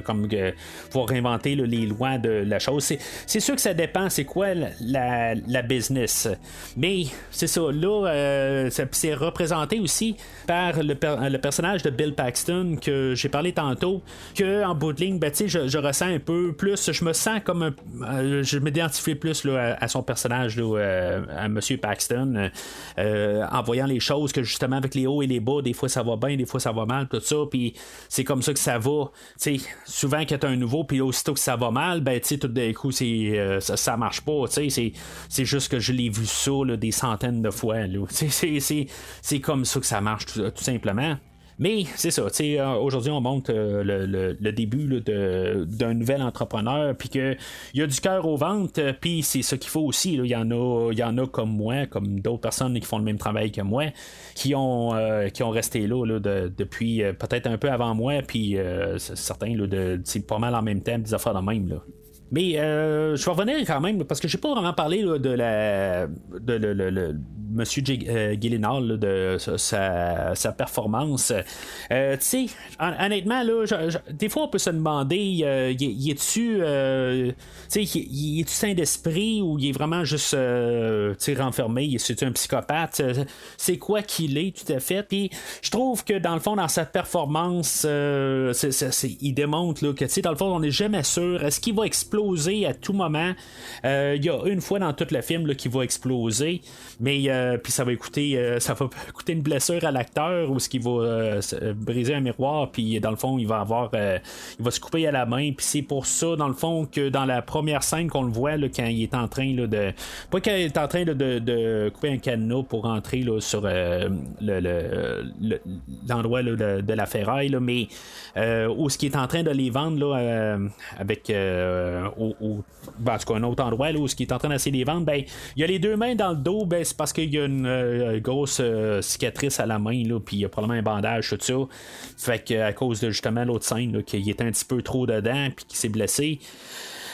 pouvoir réinventer là, les lois de la chose. C'est sûr que ça dépend c'est quoi la business. Mais c'est ça, là, c'est représenté aussi par le personnage de Bill Paxton que j'ai parlé tantôt, que en bout de ligne, je ressens un peu plus, je me sens comme je m'identifie plus là, à son personnage, là, à Monsieur Paxton. En voyant les choses que justement avec les hauts et les bas, des fois ça va bien, des fois ça va mal, tout ça, puis c'est comme ça que ça va. T'sais, souvent quand t'as un nouveau, puis aussitôt que ça va mal, ben tout d'un coup ça marche pas. C'est juste que je l'ai vu ça là, des centaines de fois. Là. C'est comme ça que ça marche tout simplement. Mais c'est ça, aujourd'hui on montre le début là, d'un nouvel entrepreneur, puis qu'il y a du cœur au ventre, puis c'est ça qu'il faut aussi. Il y en a comme moi, comme d'autres personnes qui font le même travail que moi, qui ont resté là, depuis peut-être un peu avant moi, puis certains c'est pas mal en même temps, des affaires de même. Là. Mais je vais revenir quand même parce que j'ai pas vraiment parlé là, de Monsieur Gyllenhaal là, de sa performance. Honnêtement là, des fois on peut se demander, y est-tu sain d'esprit ou il est vraiment juste renfermé, c'est un psychopathe, c'est quoi qu'il est tout à fait. Puis je trouve que dans le fond dans sa performance, il démontre là, que dans le fond on n'est jamais sûr, est-ce qu'il va exploser à tout moment. Il y a une fois dans tout le film là, qui va exploser, mais puis ça va coûter une blessure à l'acteur ou ce qui va briser un miroir, puis dans le fond il va se couper à la main, puis c'est pour ça dans le fond que dans la première scène qu'on le voit là, quand il est en train là, pas qu'il est en train là, de couper un cadenas pour rentrer là, sur l'endroit là, de la ferraille là, mais où ce qui est en train de les vendre là, avec en tout cas un autre endroit là, où ce qui est en train d'essayer de les vendre, ben il y a les deux mains dans le dos, ben c'est parce qu'il y a une grosse cicatrice à la main là, puis il y a probablement un bandage tout ça, fait que à cause de justement l'autre scène là, qu'il était un petit peu trop dedans puis qu'il s'est blessé.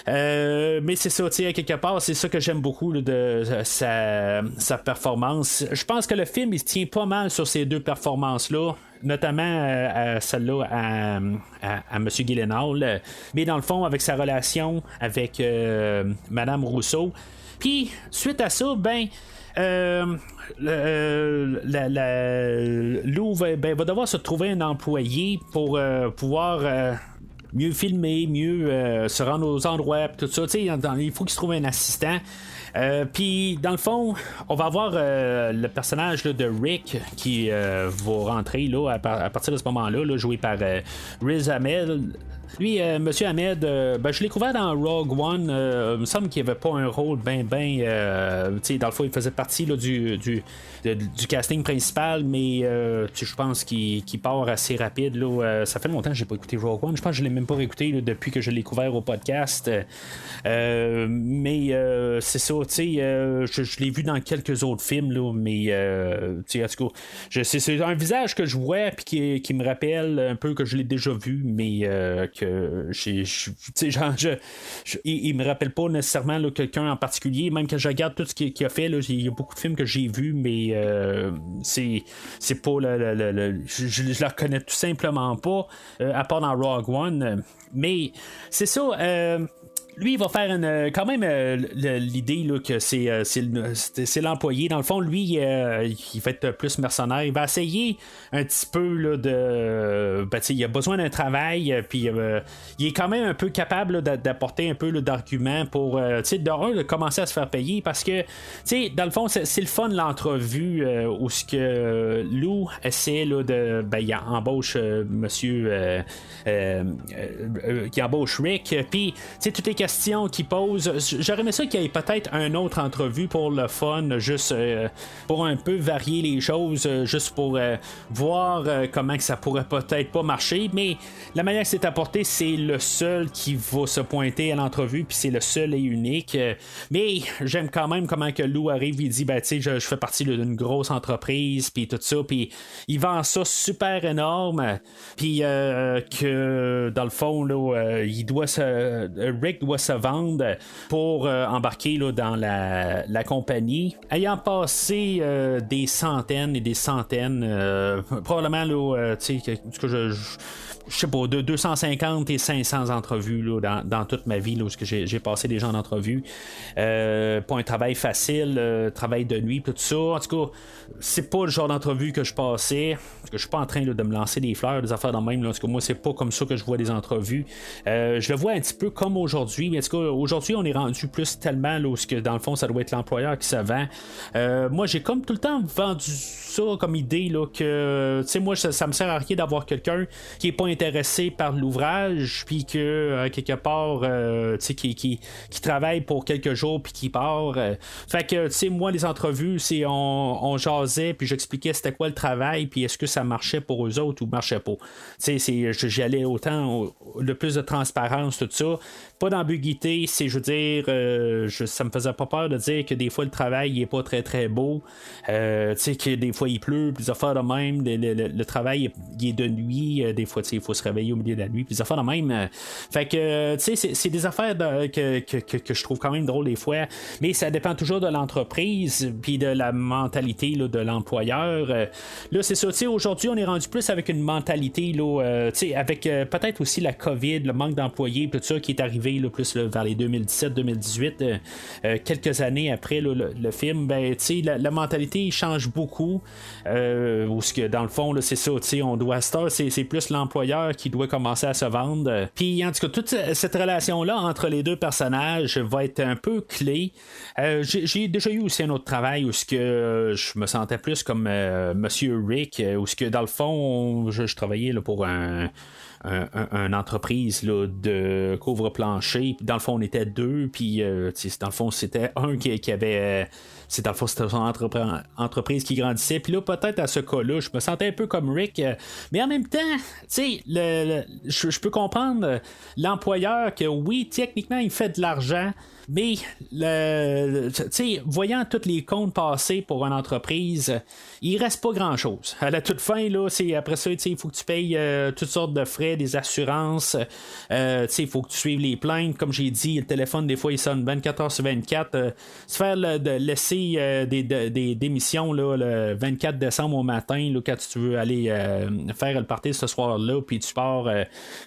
Mais c'est ça, à quelque part, c'est ça que j'aime beaucoup là, de sa performance. Je pense que le film il se tient pas mal sur ces deux performances-là, notamment celle-là à M. Gyllenhaal, mais dans le fond, avec sa relation avec Madame Rousseau. Puis, suite à ça, ben. Lou va devoir se trouver un employé pour pouvoir mieux filmer, mieux se rendre aux endroits, tout ça. Il faut qu'il se trouve un assistant. Puis dans le fond, on va avoir le personnage là, de Rick qui va rentrer là, à partir de ce moment-là, là, joué par Riz Ahmed. Lui, Monsieur Ahmed, je l'ai découvert dans Rogue One. Il me semble qu'il n'y avait pas un rôle dans le fond, il faisait partie là, du casting principal, mais je pense qu'il part assez rapide. Là, ça fait longtemps que j'ai pas écouté Rogue One. Je pense que je l'ai même pas réécouté là, depuis que je l'ai découvert au podcast. Mais c'est ça, je l'ai vu dans quelques autres films, là, mais en tout cas, c'est un visage que je vois puis qui me rappelle un peu que je l'ai déjà vu, mais que il me rappelle pas nécessairement là, quelqu'un en particulier, même quand je regarde tout ce qu'il a fait, il y a beaucoup de films que j'ai vus, mais c'est pas je la reconnais tout simplement pas, à part dans Rogue One, Mais c'est ça. Lui, il va faire quand même l'idée là, que c'est l'employé. Dans le fond, lui, il va être plus mercenaire. Il va essayer un petit peu là, il a besoin d'un travail, puis il est quand même un peu capable là, d'apporter un peu là, d'arguments pour de commencer à se faire payer parce que dans le fond, c'est le fun l'entrevue où ce que Lou essaie là, il embauche monsieur qui embauche Rick, puis toutes les questions qu'il pose, j'aurais aimé ça qu'il y ait peut-être une autre entrevue pour le fun, juste pour un peu varier les choses, juste pour voir comment que ça pourrait peut-être pas marcher, mais la manière que c'est apporté, c'est le seul qui va se pointer à l'entrevue, puis c'est le seul et unique, mais j'aime quand même comment que Lou arrive, il dit je fais partie d'une grosse entreprise, puis tout ça, puis il vend ça super énorme, puis que dans le fond là, Rick doit se vendre pour embarquer là, dans la compagnie. Ayant passé des centaines et des centaines, probablement là, je sais pas, de 250 et 500 entrevues là, dans toute ma vie là, où j'ai passé des gens d'entrevue. Pas un travail facile, travail de nuit, tout ça. En tout cas, c'est pas le genre d'entrevue que je passais. Parce que je suis pas en train là, de me lancer des fleurs, des affaires dans le même. Là. En tout cas, moi, c'est pas comme ça que je vois des entrevues. Je le vois un petit peu comme aujourd'hui. Mais en tout cas, aujourd'hui, on est rendu plus tellement là, où que, dans le fond, ça doit être l'employeur qui se vend. Moi, j'ai comme tout le temps vendu ça comme idée là, que moi, ça me sert à rien d'avoir quelqu'un qui est pas intéressé par l'ouvrage, puis que quelque part qui travaille pour quelques jours puis qui part. Fait que moi les entrevues, on jasait puis j'expliquais c'était quoi le travail puis est-ce que ça marchait pour eux autres ou marchait pas. J'y allais autant le plus de transparence, tout ça. Pas d'ambiguïté, je veux dire, ça me faisait pas peur de dire que des fois le travail il est pas très très beau, que des fois il pleut, puis des affaires de même, le travail il est de nuit, des fois il faut se réveiller au milieu de la nuit, puis des affaires de même. Fait que c'est des affaires que je trouve quand même drôles des fois, mais ça dépend toujours de l'entreprise puis de la mentalité là, de l'employeur. Là c'est ça, aujourd'hui on est rendu plus avec une mentalité là, avec peut-être aussi la COVID, le manque d'employés, tout ça qui est arrivé là, plus là, vers les 2017-2018, quelques années après là, le film, la mentalité change beaucoup, où ce que dans le fond là, c'est ça, on doit c'est plus l'employeur qui doit commencer à se vendre. Puis en tout cas, toute cette relation-là entre les deux personnages va être un peu clé. J'ai déjà eu aussi un autre travail où ce que je me sentais plus comme Monsieur Rick, où ce que dans le fond, je travaillais là, pour une entreprise là, de couvre-plancher. Dans le fond, on était deux, puis dans le fond, c'était un qui avait... dans le fond, c'était son entreprise qui grandissait. Puis là, peut-être à ce cas-là, je me sentais un peu comme Rick. Mais en même temps, je peux comprendre l'employeur que oui, techniquement, il fait de l'argent. Mais voyant tous les comptes passés pour une entreprise, il reste pas grand chose. À la toute fin, là, après ça, il faut que tu payes toutes sortes de frais, des assurances, il faut que tu suives les plaintes. Comme j'ai dit, le téléphone, des fois, il sonne 24 heures sur 24. Se faire laisser des démissions là, le 24 décembre au matin, là, quand tu veux aller faire le party ce soir-là, puis tu pars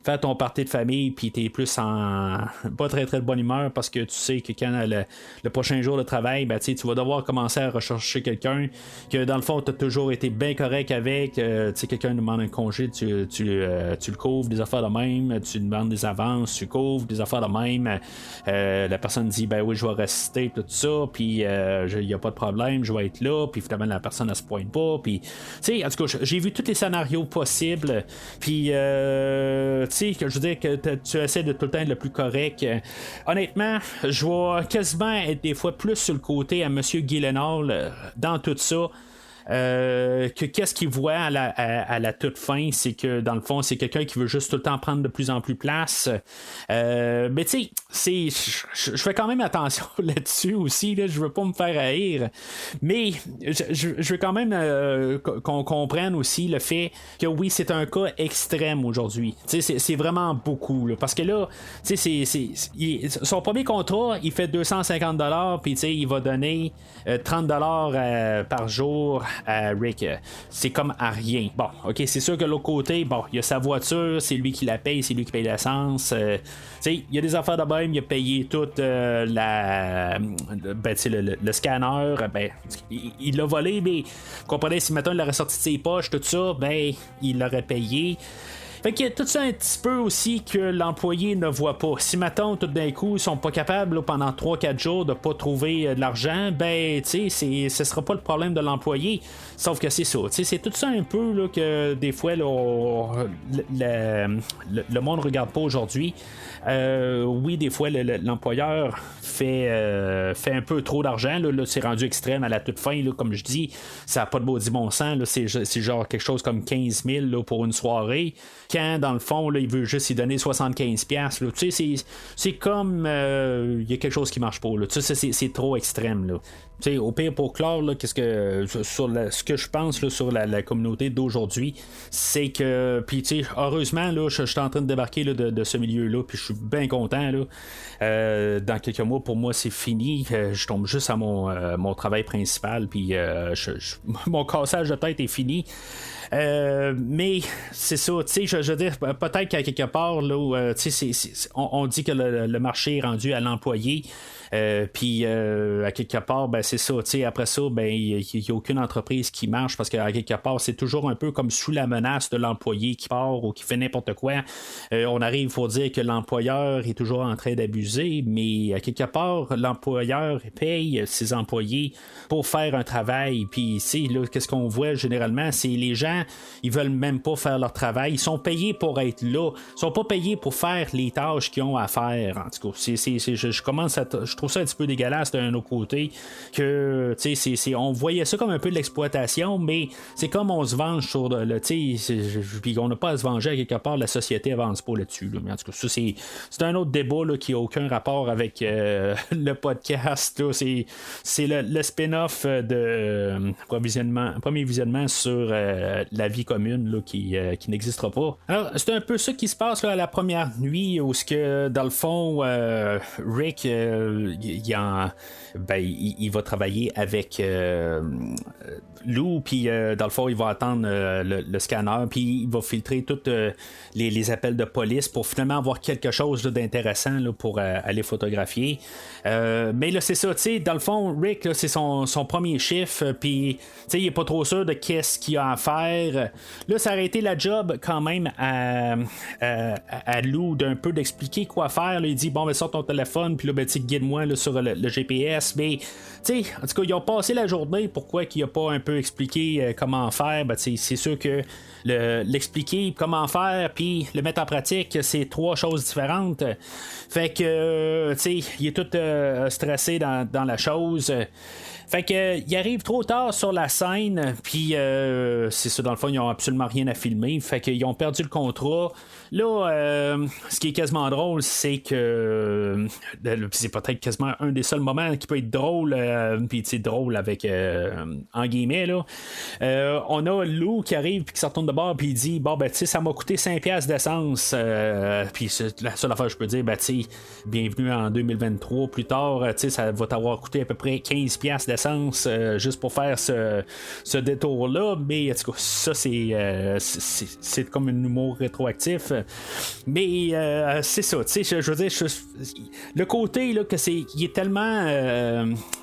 faire ton party de famille, puis tu es plus en pas très très de bonne humeur parce que tu sais que quand le prochain jour de travail, tu vas devoir commencer à rechercher quelqu'un que dans le fond tu as toujours été bien correct avec, quelqu'un demande un congé, tu le couvres, des affaires de même, tu demandes des avances, tu couvres des affaires de même, la personne dit oui je vais rester, tout ça, puis il n'y a pas de problème, je vais être là, puis finalement la personne ne se pointe pas, puis en tout cas j'ai vu tous les scénarios possibles, puis je veux dire que tu essaies de tout le temps être le plus correct. Honnêtement, je vais quasiment être des fois plus sur le côté à Monsieur Gyllenhaal dans tout ça. Que qu'est-ce qu'il voit à la toute fin, c'est que dans le fond c'est quelqu'un qui veut juste tout le temps prendre de plus en plus place, mais tu sais je fais quand même attention là-dessus aussi là, je veux pas me faire haïr, mais je veux quand même qu'on comprenne aussi le fait que oui c'est un cas extrême aujourd'hui, c'est vraiment beaucoup là, parce que là son premier contrat il fait $250 puis il va donner $30 par jour à Rick. C'est comme à rien. Bon, ok, c'est sûr que l'autre côté, bon, il y a sa voiture, c'est lui qui la paye, c'est lui qui paye l'essence. Il y a des affaires de même, il a payé toute le scanner, il l'a volé, mais comprenez, si maintenant il l'aurait sorti de ses poches, tout ça, il l'aurait payé. Fait qu'il y a tout ça un petit peu aussi que l'employé ne voit pas. Si maintenant tout d'un coup ils sont pas capables là, pendant 3-4 jours de pas trouver de l'argent, ce sera pas le problème de l'employé. Sauf que c'est ça. C'est tout ça un peu là, que des fois là, le monde regarde pas aujourd'hui. Oui, des fois l'employeur fait un peu trop d'argent. Là, c'est rendu extrême à la toute fin. Là, comme je dis, ça n'a pas de bon sens. Là, c'est genre quelque chose comme 15 000 là, pour une soirée. Quand dans le fond, là, il veut juste y donner 75$. C'est comme il y a quelque chose qui marche pas. Là. C'est trop extrême. Là. Au pire, pour clore, là, ce que je pense là, sur la communauté d'aujourd'hui, c'est que, puis heureusement, là, je suis en train de débarquer là, de ce milieu-là, puis je suis bien content. Là. Dans quelques mois, pour moi, c'est fini. Je tombe juste à mon travail principal, puis mon cassage de tête est fini. Mais c'est ça, je veux dire, peut-être qu'à quelque part, là, on dit que le marché est rendu à l'employé. Puis à quelque part, c'est ça, après ça, il n'y a aucune entreprise qui marche parce qu'à quelque part, c'est toujours un peu comme sous la menace de l'employé qui part ou qui fait n'importe quoi. On arrive pour dire que l'employeur est toujours en train d'abuser, mais à quelque part, l'employeur paye ses employés pour faire un travail. Puis là, qu'est-ce qu'on voit généralement, c'est les gens, ils veulent même pas faire leur travail. Ils sont payés pour être là. Ils sont pas payés pour faire les tâches qu'ils ont à faire. En tout cas, je commence à je trouve ça un petit peu dégueulasse d'un autre côté que on voyait ça comme un peu de l'exploitation, mais c'est comme on se venge sur le puis on n'a pas à se venger à quelque part, la société avance pas là-dessus là. Mais en tout cas ça c'est un autre débat là, qui a aucun rapport avec le podcast là. C'est le spin-off de premier visionnement sur la vie commune là, qui n'existera pas. Alors c'est un peu ça qui se passe là, à la première nuit où ce que dans le fond Rick il va travailler avec Lou, puis dans le fond, il va attendre le scanner, puis il va filtrer tous les appels de police pour finalement avoir quelque chose là, d'intéressant là, pour aller photographier. Mais là, c'est ça, tu sais, dans le fond, Rick, là, c'est son premier chiffre, puis il n'est pas trop sûr de qu'est-ce qu'il a à faire. Là, ça aurait été la job quand même à Lou d'un peu d'expliquer quoi faire. Là, il dit, bon, sors ton téléphone, puis là, guide-moi là, sur le GPS. Mais, tu sais, en tout cas, ils ont passé la journée. Pourquoi qu'il n'a pas un peu expliqué comment faire? C'est sûr que l'expliquer comment faire, puis le mettre en pratique, c'est trois choses différentes. Fait que, tu sais, il est tout stressé dans la chose. Fait que il arrive trop tard sur la scène, puis c'est ça, dans le fond, ils n'ont absolument rien à filmer. Fait qu'ils ont perdu le contrat. Là, ce qui est quasiment drôle, c'est que c'est peut-être quasiment un des seuls moments qui peut être drôle, puis c'est drôle avec en guillemets là. On a Lou qui arrive puis qui se retourne de bord puis il dit bon tu sais ça m'a coûté 5$ d'essence, puis la seule affaire que je peux dire tu sais bienvenue en 2023 plus tard, tu sais ça va t'avoir coûté à peu près 15$ d'essence juste pour faire ce détour là, mais en tout cas ça c'est comme un humour rétroactif. Mais c'est ça, tu sais, je veux dire, le côté là, que il est tellement,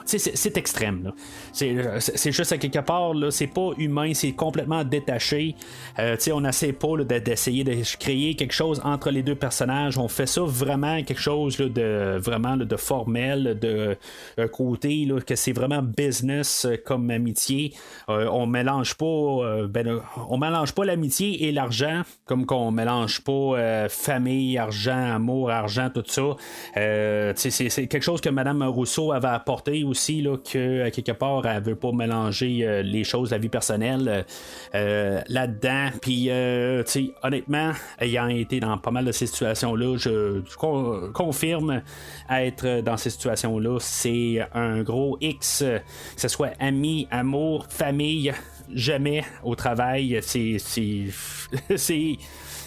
c'est extrême. Là. C'est juste à quelque part, là, c'est pas humain, c'est complètement détaché. Tu sais, on n'essaie pas là, d'essayer de créer quelque chose entre les deux personnages. On fait ça vraiment quelque chose là, de formel, de côté là, que c'est vraiment business comme amitié. On mélange pas, on mélange pas l'amitié et l'argent comme qu'on mélange pas famille, argent, amour, argent, tout ça. C'est quelque chose que Mme Rousseau avait apporté aussi, là, que quelque part, elle veut pas mélanger les choses, la vie personnelle là-dedans. Puis, honnêtement, ayant été dans pas mal de ces situations-là, je confirme être dans ces situations-là. C'est un gros X, que ce soit amis, amour, famille, jamais au travail.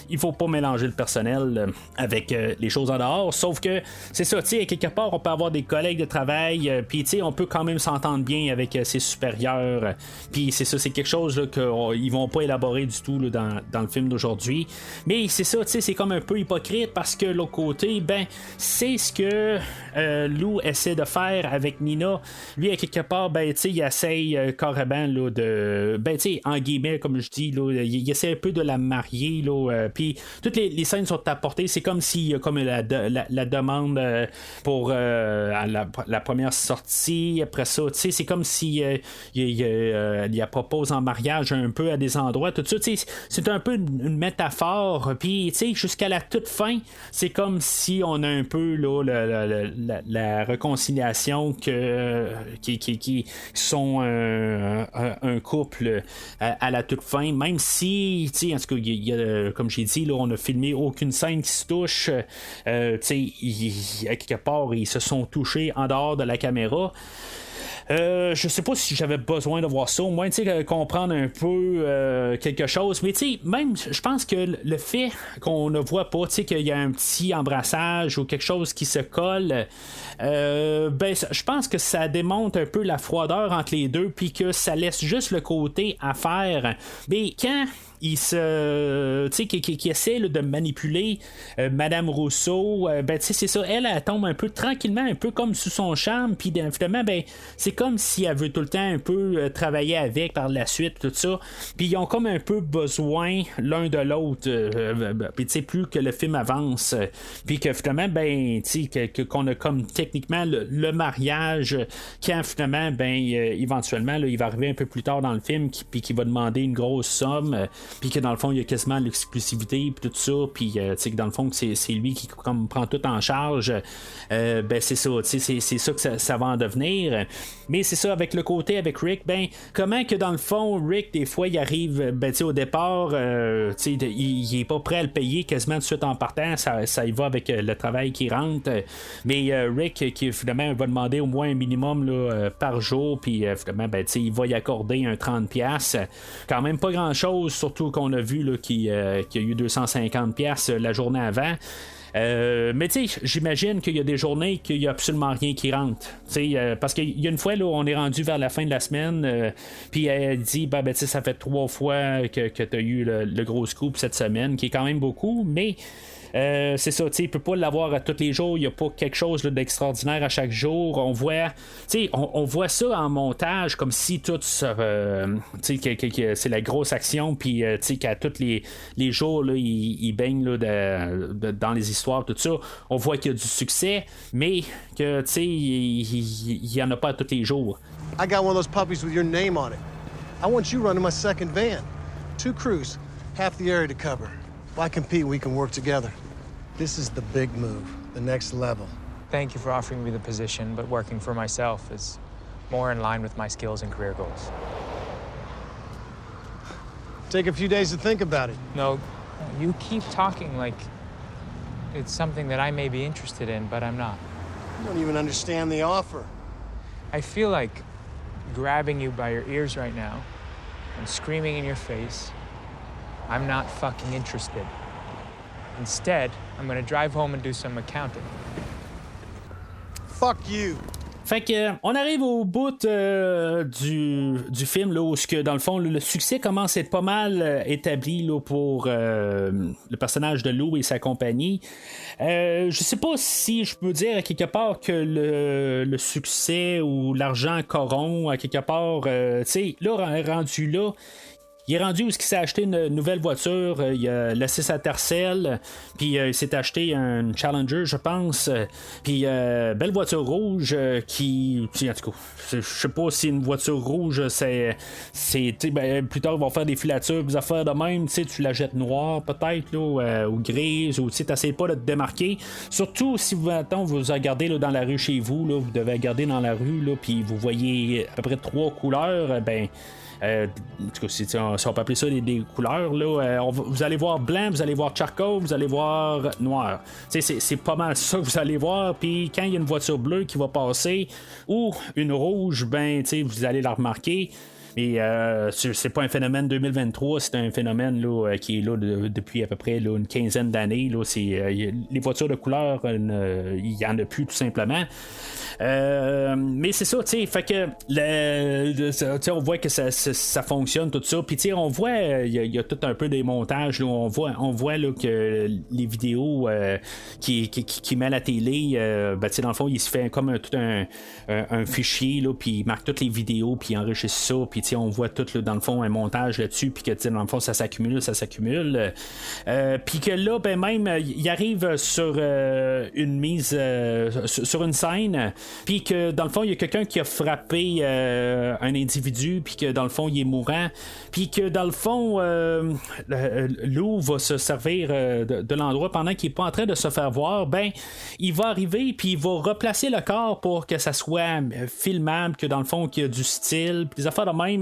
il faut pas mélanger le personnel avec les choses en dehors. Sauf que c'est ça, tu sais, quelque part, on peut avoir des collègues de travail, puis tu sais, on peut quand même s'entendre bien avec ses supérieurs. Puis c'est ça, c'est quelque chose là, qu'ils vont pas élaborer du tout là, dans le film d'aujourd'hui. Mais c'est ça, tu sais, c'est comme un peu hypocrite parce que l'autre côté, ben, c'est ce que Lou essaie de faire avec Nina. Lui, à quelque part, ben, tu sais, il essaye carrément là, de. Ben, tu sais, en guillemets, comme je dis, là, il essaie un peu de la marier. Puis toutes les scènes sont apportées. C'est comme si, comme la demande pour la première sortie. Après ça, tu sais, c'est comme si il la propose en mariage un peu à des endroits. Tout ça, tu sais, c'est un peu une métaphore. Puis, tu sais, jusqu'à la toute fin, c'est comme si on a un peu là, la réconciliation qui sont un couple à la toute fin, même si, tu sais, en tout cas, il y a, comme j'ai dit, là, on a filmé aucune scène qui se touche. Tu sais, à quelque part, ils se sont touchés en dehors de la caméra. Je sais pas si j'avais besoin de voir ça, au moins comprendre un peu quelque chose, mais même je pense que le fait qu'on ne voit pas qu'il y a un petit embrassage ou quelque chose qui se colle, ben je pense que ça démontre un peu la froideur entre les deux, puis que ça laisse juste le côté à faire. Mais quand il se qui essaie là, de manipuler Madame Rousseau, ben c'est ça, elle tombe un peu tranquillement, un peu comme sous son charme, puis finalement ben c'est comme si elle veut tout le temps un peu travailler avec par la suite, tout ça, puis ils ont comme un peu besoin l'un de l'autre, puis plus que le film avance, puis que finalement ben qu'on a comme techniquement le mariage, quand finalement ben éventuellement là, il va arriver un peu plus tard dans le film, puis qui va demander une grosse somme, puis que dans le fond il y a quasiment l'exclusivité puis tout ça, puis que dans le fond c'est lui qui comme prend tout en charge, ben c'est ça, c'est ça que ça va en devenir. Mais c'est ça, avec le côté avec Rick, ben comment que dans le fond Rick des fois il arrive, ben au départ il est pas prêt à le payer quasiment tout de suite en partant, ça y va avec le travail qui rentre, mais Rick qui finalement va demander au moins un minimum là, par jour, puis finalement ben il va y accorder un 30$, quand même pas grand chose, surtout qu'on a vu là, qu'il y a eu 250$ la journée avant. Mais j'imagine qu'il y a des journées qu'il n'y a absolument rien qui rentre. Parce qu'il y a une fois, là, on est rendu vers la fin de la semaine, puis elle dit ça fait 3 fois que tu as eu le gros scoop cette semaine, qui est quand même beaucoup, mais c'est ça, il ne peut pas l'avoir à tous les jours, il n'y a pas quelque chose là, d'extraordinaire à chaque jour. On voit ça en montage comme si tout c'est la grosse action, puis qu'à tous les jours là, il baigne là, dans les histoires, tout ça. On voit qu'il y a du succès, mais que il n'y en a pas à tous les jours. I got one of those puppies with your name on it. I want you running my second van. 2 crews, half the area to cover. Why compete? We can work together. This is the big move, the next level. Thank you for offering me the position, but working for myself is more in line with my skills and career goals. Take a few days to think about it. No, you keep talking like it's something that I may be interested in, but I'm not. You don't even understand the offer. I feel like grabbing you by your ears right now and screaming in your face, I'm not fucking interested. Instead, I'm gonna drive home and do some accounting. Fuck you. Fait que on arrive au bout du film là, où dans le fond le succès commence à être pas mal établi là, pour le personnage de Lou et sa compagnie. Je sais pas si je peux dire à quelque part que le succès ou l'argent corrompt à quelque part. Tu sais, là rendu là. Il est rendu où il s'est acheté une nouvelle voiture, il a laissé sa tercelle, puis il s'est acheté un Challenger, je pense, puis belle voiture rouge qui, en tout cas, je sais pas si une voiture rouge, c'est plus tard ils vont faire des filatures, des affaires de même, tu la jettes noire peut-être là, ou grise, ou tu n'essayes pas de te démarquer. Surtout si vous regardez là, dans la rue chez vous, là, vous devez regarder dans la rue, là, puis vous voyez à peu près 3 couleurs, ben En tout cas, si on peut appeler ça des couleurs, là, vous allez voir blanc, vous allez voir charcoal, vous allez voir noir. C'est pas mal ça que vous allez voir. Puis quand il y a une voiture bleue qui va passer ou une rouge, ben vous allez la remarquer. Mais c'est pas un phénomène 2023, c'est un phénomène là, qui est là depuis à peu près là, une quinzaine d'années. Là, les voitures de couleur, il y en a plus tout simplement. Mais c'est ça, tu sais, fait que on voit que ça fonctionne tout ça. Puis on voit il y a tout un peu des montages. Là, on voit là, que les vidéos qui met à la télé, dans le fond, il se fait comme tout un fichier, là, puis il marque toutes les vidéos, puis il enregistre ça, puis on voit tout là, dans le fond un montage là-dessus, puis que dans le fond ça s'accumule. Puis que là, ben même, il arrive sur une mise sur une scène, puis que dans le fond il y a quelqu'un qui a frappé un individu, puis que dans le fond il est mourant, puis que dans le fond Lou va se servir de l'endroit pendant qu'il est pas en train de se faire voir. Ben il va arriver, puis il va replacer le corps pour que ça soit filmable, que dans le fond qu'il y a du style, puis des affaires de même.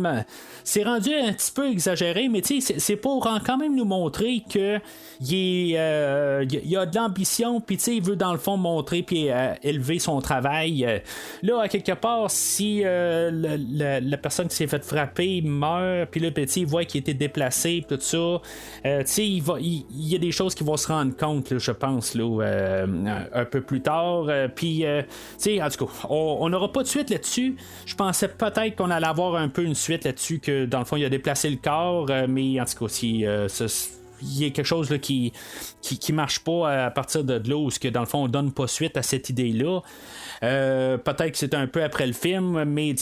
C'est rendu un petit peu exagéré, mais c'est pour quand même nous montrer que il a de l'ambition, puis il veut dans le fond montrer puis élever son travail. Là, à quelque part, si la personne qui s'est fait frapper meurt, puis le petit voit qu'il a été déplacé, tout ça, il y a des choses qui vont se rendre compte, là, je pense, là, un peu plus tard. Puis, en tout cas, on n'aura pas de suite là-dessus. Je pensais peut-être qu'on allait avoir un peu une suite là-dessus, que dans le fond il a déplacé le corps, mais en tout cas si il y a quelque chose là, qui marche pas à partir de là, où que dans le fond on donne pas suite à cette idée-là. Peut-être que c'est un peu après le film, mais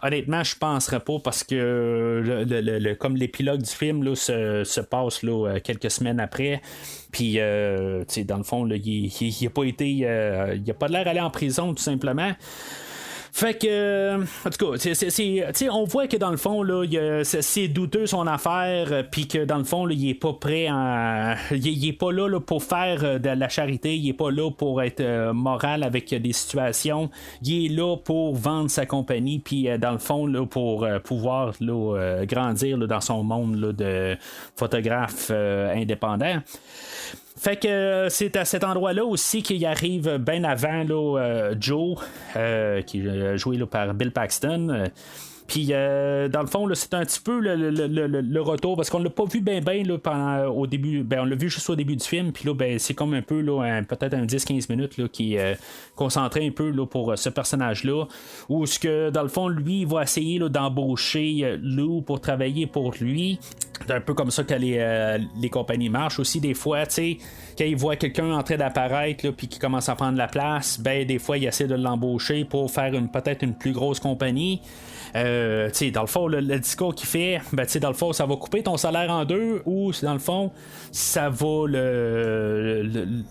honnêtement je penserais pas, parce que comme l'épilogue du film là, se passe là, quelques semaines après. Puis dans le fond là, il a pas été il a pas l'air d'aller en prison tout simplement. Fait que, en tout cas, on voit que dans le fond, là, c'est douteux son affaire, puis que dans le fond, là, il est pas prêt il est pas là, pour faire de la charité, il est pas là pour être moral avec des situations, il est là pour vendre sa compagnie, puis dans le fond, là, pour pouvoir là, grandir là, dans son monde là, de photographe indépendant. Fait que c'est à cet endroit-là aussi qu'il arrive bien avant là, Joe, qui est joué là, par Bill Paxton. Puis dans le fond, là, c'est un petit peu le retour, parce qu'on l'a pas vu bien au début. Ben, on l'a vu juste au début du film. Puis là, ben, c'est comme un peu là, peut-être un 10-15 minutes là, qui est concentré un peu là, pour ce personnage-là. Où ce que dans le fond, lui, il va essayer là, d'embaucher Lou pour travailler pour lui. C'est un peu comme ça que les compagnies marchent aussi des fois, tu sais. Quand il voit quelqu'un en train d'apparaître puis qui commence à prendre la place, ben des fois il essaie de l'embaucher pour faire peut-être une plus grosse compagnie. Dans le fond, le discours qu'il fait, ben, dans le fond, ça va couper ton salaire en deux, ou dans le fond, ça va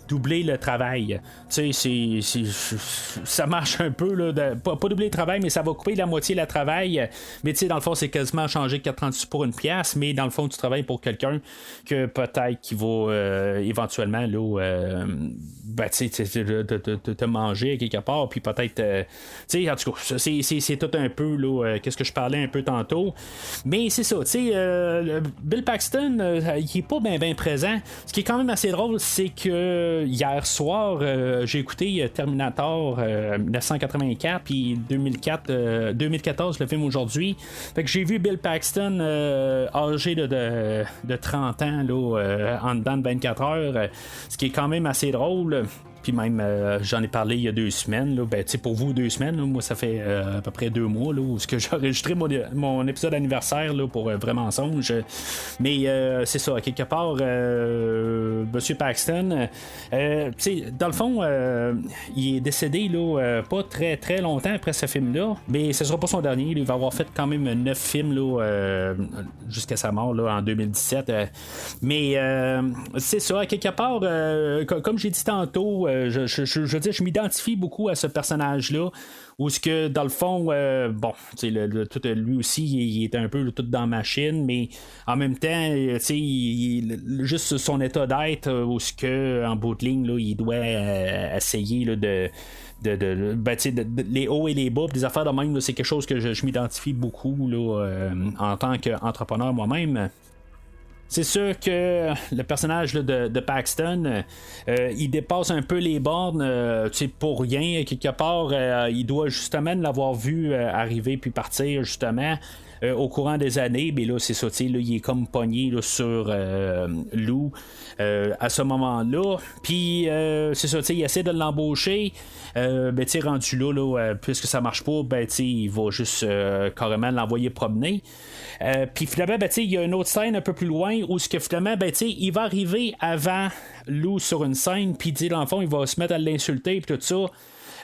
doubler le travail. Ça marche un peu, là, pas doubler le travail, mais ça va couper la moitié le travail. Mais dans le fond, c'est quasiment changer 4,36 pour une pièce, mais dans le fond, tu travailles pour quelqu'un que peut-être qu'il va éventuellement là, te manger quelque part, puis peut-être en tout cas, c'est tout un peu là, qu'est-ce que je parlais un peu tantôt, mais c'est ça, Bill Paxton il est pas bien présent. Ce qui est quand même assez drôle, c'est que hier soir j'ai écouté Terminator 1984 puis 2014 le film aujourd'hui, fait que j'ai vu Bill Paxton âgé de 30 ans là, en dedans de 24 heures, ce qui est quand même assez drôle. Puis même, j'en ai parlé il y a 2 semaines. Là, ben, pour vous, 2 semaines, là, moi, ça fait à peu près 2 mois là, où j'ai enregistré mon épisode anniversaire là, pour Vrai Mensonge. Mais c'est ça, à quelque part, Monsieur Paxton, dans le fond, il est décédé là, pas très très longtemps après ce film-là. Mais ce sera pas son dernier. Il va avoir fait quand même 9 films là, jusqu'à sa mort là, en 2017. Mais c'est ça, à quelque part, comme j'ai dit tantôt, je veux dire, je m'identifie beaucoup à ce personnage-là, où ce que dans le fond, lui aussi, il est un peu tout dans la machine, mais en même temps, juste son état d'être, où ce que en bout de ligne, là, il doit essayer là, les hauts et les bas, des affaires de même, là, c'est quelque chose que je m'identifie beaucoup là, en tant qu'entrepreneur moi-même. C'est sûr que le personnage là, de Paxton, il dépasse un peu les bornes pour rien. Quelque part, il doit justement l'avoir vu arriver puis partir justement. Au courant des années, mais là, c'est ça, là, il est comme pogné là, sur Lou à ce moment-là. Puis, c'est ça, il essaie de l'embaucher. Rendu là, puisque ça marche pas, il va juste carrément l'envoyer promener. Puis finalement, il y a une autre scène un peu plus loin où ce que finalement, il va arriver avant Lou sur une scène, puis dans le fond, il va se mettre à l'insulter, puis tout ça.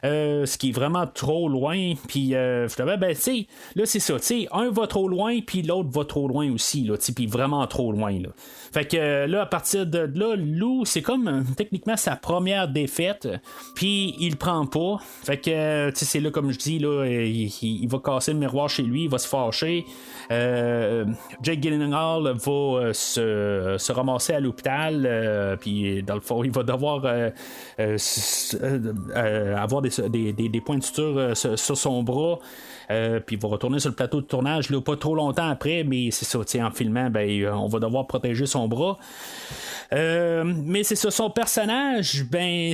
Ce qui est vraiment trop loin. Puis finalement, là, c'est ça. Un va trop loin, puis l'autre va trop loin aussi. Puis vraiment trop loin. Là. Fait que là, à partir de là, Lou, c'est comme techniquement sa première défaite. Puis il le prend pas. Fait que c'est là, comme je dis, là, il va casser le miroir chez lui, il va se fâcher. Jake Gyllenhaal va se ramasser à l'hôpital. Puis dans le fond, il va devoir avoir des points de suture sur son bras. Puis il va retourner sur le plateau de tournage là, pas trop longtemps après, mais c'est ça, en filmant, on va devoir protéger son bras. Mais c'est ça, son personnage,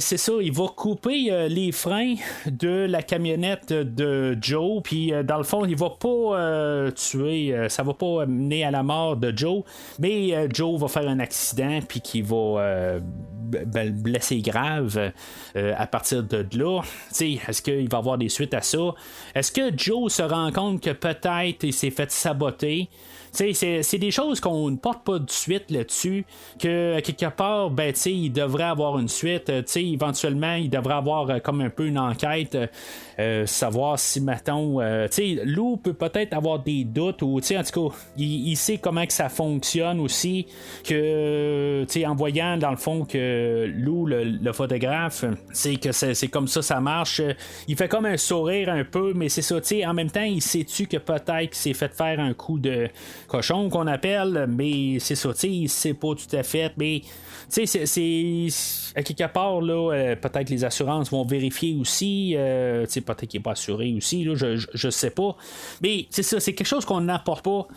c'est ça, il va couper les freins de la camionnette de Joe, puis dans le fond, il va pas tuer, ça va pas mener à la mort de Joe, mais Joe va faire un accident, puis qui va blessé grave à partir de là. Est-ce qu'il va y avoir des suites à ça? Est-ce que Joe se rend compte que peut-être il s'est fait saboter? C'est des choses qu'on ne porte pas de suite là-dessus, que quelque part, il devrait avoir une suite, éventuellement, il devrait avoir comme un peu une enquête, savoir si, mettons, Lou peut peut-être avoir des doutes, ou en tout cas, il sait comment que ça fonctionne aussi, que, en voyant, dans le fond, que Lou, le photographe, c'est que c'est comme ça marche, il fait comme un sourire un peu, mais c'est ça, en même temps, il sait-tu que peut-être qu'il s'est fait faire un coup de cochon qu'on appelle, mais c'est ça, il sait pas tout à fait, mais c'est à quelque part là, peut-être les assurances vont vérifier aussi, peut-être qu'il n'est pas assuré aussi, là, je sais pas, mais c'est ça, c'est quelque chose qu'on n'apporte pas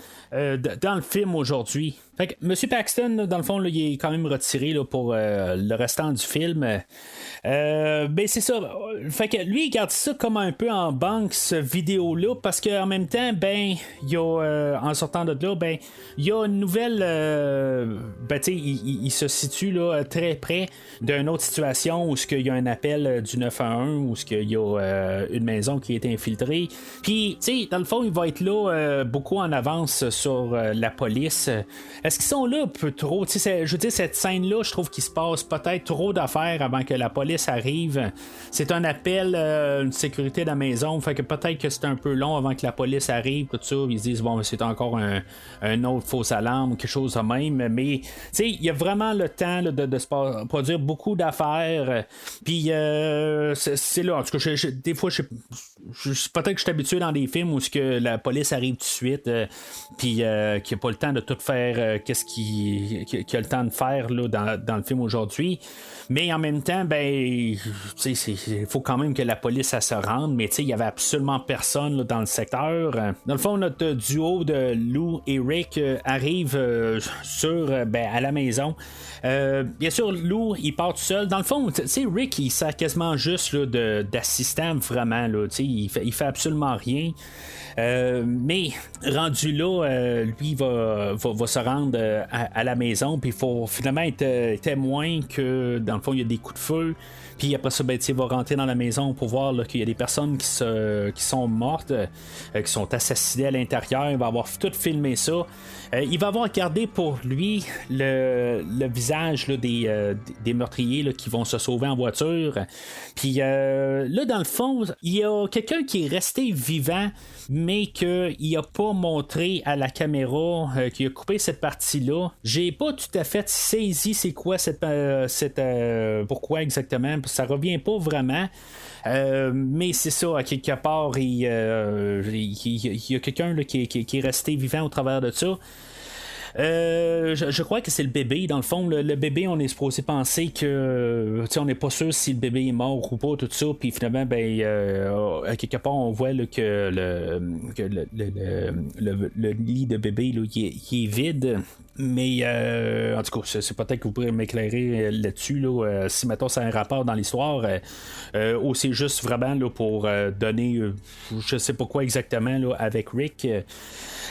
dans le film aujourd'hui. Fait que M. Paxton, dans le fond, là, il est quand même retiré là, pour le restant du film. C'est ça. Fait que lui, il garde ça comme un peu en banque, ce vidéo-là, parce qu'en même temps, il y a, en sortant de là, il y a une nouvelle. Il se situe là, très près d'une autre situation où il y a un appel du 911, où il y a une maison qui est infiltrée. Puis, dans le fond, il va être là beaucoup en avance sur la police. Est-ce qu'ils sont là un peu trop? Je veux dire, cette scène-là, je trouve qu'il se passe peut-être trop d'affaires avant que la police arrive. C'est un appel, une sécurité de la maison, fait que peut-être que c'est un peu long avant que la police arrive, tout ça. Ils se disent, bon, c'est encore un autre fausse alarme ou quelque chose de même. Mais, il y a vraiment le temps là, de se produire beaucoup d'affaires. Puis, c'est là. En tout cas, des fois, peut-être que je suis habitué dans des films où que la police arrive tout de suite, puis qu'il n'y a pas le temps de tout faire qu'est-ce qu'il a le temps de faire là, dans le film aujourd'hui. Mais en même temps, il faut quand même que la police se rende, mais il n'y avait absolument personne là, dans le secteur. Dans le fond, notre duo de Lou et Rick arrive à la maison. Bien sûr, Lou, il part tout seul. Dans le fond, Rick, il sert quasiment juste là, d'assistant, vraiment. Là, il fait absolument rien. Mais rendu là, lui il va se rendre à la maison, puis il faut finalement être témoin que dans le fond il y a des coups de feu, puis après ça il va rentrer dans la maison pour voir là, qu'il y a des personnes qui sont mortes, qui sont assassinées à l'intérieur. Il va avoir tout filmé ça. Il va avoir gardé pour lui le visage là, des meurtriers là, qui vont se sauver en voiture. Puis là, dans le fond, il y a quelqu'un qui est resté vivant, mais qu'il n'a pas montré à la caméra, qui a coupé cette partie-là. J'ai pas tout à fait saisi c'est quoi pourquoi exactement. Ça revient pas vraiment. Mais c'est ça, à quelque part, il y a quelqu'un là, qui est resté vivant au travers de ça. Je crois que c'est le bébé. Dans le fond, le bébé, on est supposé penser que, on n'est pas sûr si le bébé est mort ou pas, tout ça. Puis finalement, à quelque part, on voit là, que le lit de bébé, là, il est vide. Mais en tout cas, c'est peut-être que vous pourrez m'éclairer là-dessus, là, si maintenant ça a un rapport dans l'histoire, ou c'est juste vraiment là, pour donner je sais pas quoi exactement là, avec Rick.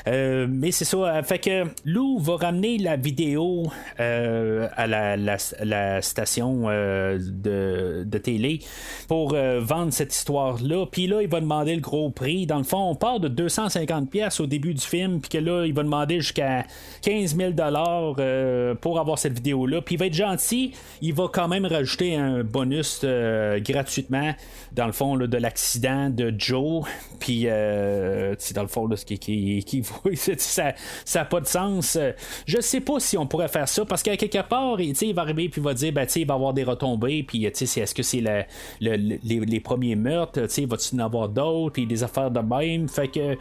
Mais c'est ça. Fait que Lou va ramener la vidéo à la station de télé pour vendre cette histoire-là. Puis là, il va demander le gros prix. Dans le fond, on part de 250$ au début du film. Puis que là, il va demander jusqu'à 15 000$ pour avoir cette vidéo-là. Puis il va être gentil. Il va quand même rajouter un bonus gratuitement, dans le fond, là, de l'accident de Joe. Puis, dans le fond, là, ce qui ça n'a pas de sens. Je sais pas si on pourrait faire ça parce qu'à quelque part, il va arriver puis il va dire il va y avoir des retombées. Puis, est-ce que c'est les premiers meurtres? Va-t-il en avoir d'autres? Puis des affaires de même. Fait que,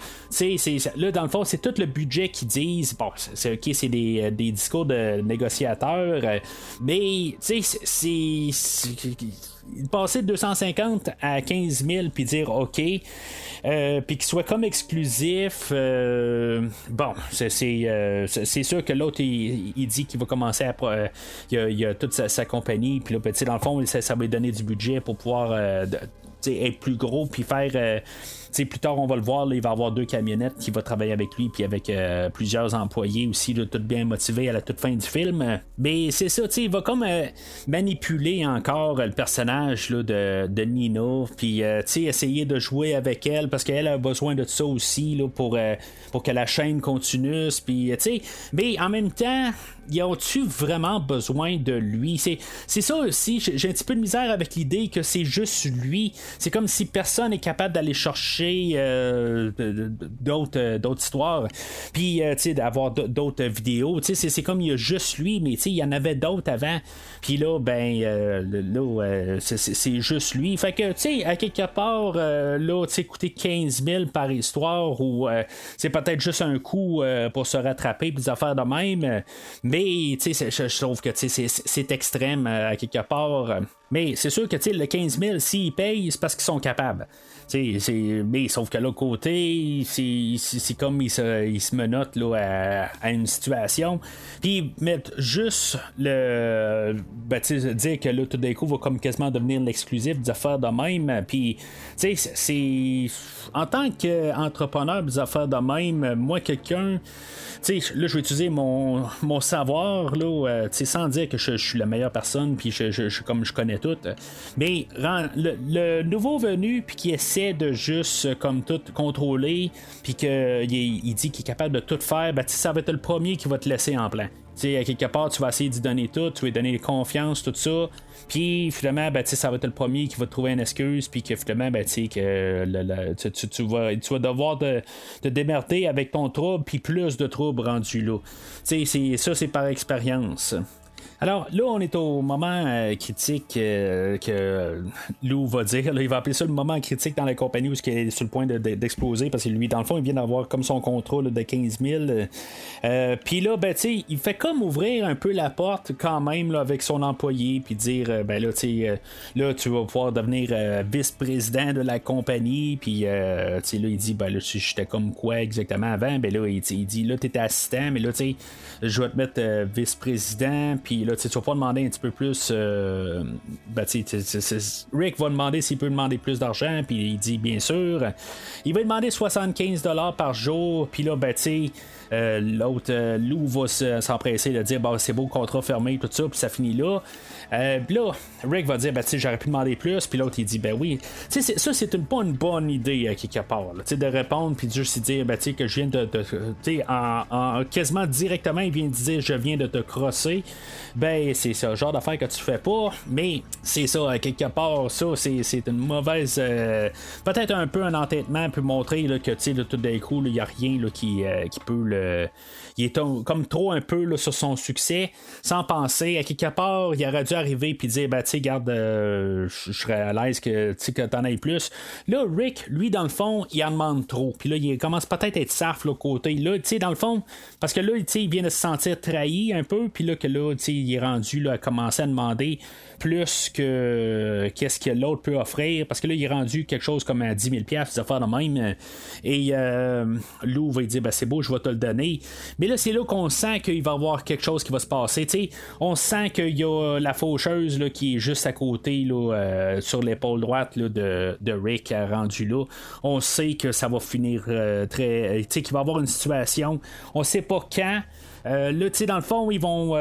là, dans le fond, c'est tout le budget qu'ils disent. Bon, c'est ok, c'est des discours de négociateurs. Mais, c'est passer de 250 à 15 000 puis dire OK, puis qu'il soit comme exclusif, bon, c'est sûr que l'autre il dit qu'il va commencer à il y a toute sa compagnie, puis là, dans le fond, ça va lui donner du budget pour pouvoir être plus gros puis faire plus tard on va le voir là, il va avoir 2 camionnettes qui vont travailler avec lui puis avec plusieurs employés aussi là, tout bien motivés à la toute fin du film, mais c'est ça, il va comme manipuler encore le personnage là, de Nina puis essayer de jouer avec elle parce qu'elle a besoin de ça aussi là, pour que la chaîne continue puis mais en même temps ils ont-tu vraiment besoin de lui? C'est ça aussi, j'ai un petit peu de misère avec l'idée que c'est juste lui. C'est comme si personne n'est capable d'aller chercher d'autres histoires. Puis, d'avoir d'autres vidéos. C'est comme il y a juste lui, mais il y en avait d'autres avant. Puis là, c'est juste lui. Fait que, à quelque part, là, coûter 15 000 par histoire ou c'est peut-être juste un coup pour se rattraper puis des affaires de même. Mais, je trouve que c'est extrême à quelque part. Mais c'est sûr que le 15 000, s'ils payent, c'est parce qu'ils sont capables. Mais sauf que l'autre côté, c'est comme ils se menottent là, à une situation. Puis mettre juste dire que là, tout d'un coup, va comme quasiment devenir l'exclusif des affaires de même. Puis, c'est en tant qu'entrepreneur des affaires de même, moi, quelqu'un. Là, je vais utiliser mon savoir là, sans dire que je suis la meilleure personne puis comme je connais tout. Mais le nouveau venu puis qui essaie de juste comme tout contrôler puis qu'il dit qu'il est capable de tout faire, ça va être le premier qui va te laisser en plan. À quelque part, tu vas essayer d'y donner tout, tu vas lui donner confiance, tout ça. Puis finalement, ça va être le premier qui va te trouver une excuse, puis que finalement, que tu vas devoir te démerder avec ton trouble, puis plus de troubles rendus là. C'est par expérience. Alors là, on est au moment critique que Lou va dire. Là, il va appeler ça le moment critique dans la compagnie où il est sur le point d'exploser parce que lui, dans le fond, il vient d'avoir comme son contrat là, de 15 000. Puis là, il fait comme ouvrir un peu la porte quand même là, avec son employé puis dire, là, tu vas pouvoir devenir vice-président de la compagnie. Puis là, il dit, là, j'étais comme quoi exactement avant? Là, il dit, là, t'étais assistant, mais là, je vais te mettre vice-président. Puis là, tu vas pas demander un petit peu plus. Rick va demander s'il peut demander plus d'argent, puis il dit bien sûr. Il va demander 75$ par jour, puis là, l'autre, Lou va s'empresser de dire c'est beau, contrat fermé, tout ça, puis ça finit là. Puis là, Rick va dire j'aurais pu demander plus, puis l'autre il dit oui. Ça, c'est pas une bonne idée à quelque part, là, de répondre, puis juste dire que je viens de en quasiment directement, il vient de dire je viens de te crosser. ben c'est ça, genre d'affaire que tu fais pas, mais c'est ça, quelque part, ça, c'est une mauvaise. Peut-être un peu un entêtement, peut montrer là, que, tu sais, tout d'un coup, il n'y a rien là, qui peut le. Il est comme trop un peu là, sur son succès, sans penser. À quelque part, il aurait dû arriver puis dire, ben, tu sais, garde, je serais à l'aise que t'en aies plus. Là, Rick, lui, dans le fond, il en demande trop. Puis là, il commence peut-être à être saf, là, côté. Là, tu sais, dans le fond, parce que là, tu sais, il vient de se sentir trahi un peu. Puis là, tu sais, il est rendu là, à commencer à demander plus que qu'est-ce que l'autre peut offrir. Parce que là, il est rendu quelque chose comme à 10 000 $, des affaires de même. Et Lou va lui dire, ben, c'est beau, je vais te le donner. Mais là, c'est là qu'on sent qu'il va y avoir quelque chose qui va se passer. T'sais, on sent qu'il y a la faucheuse là, qui est juste à côté, là, sur l'épaule droite là, de Rick rendu là. On sait que ça va finir très. Qu'il va y avoir une situation. On sait pas quand. Là, tu sais, dans le fond, ils vont.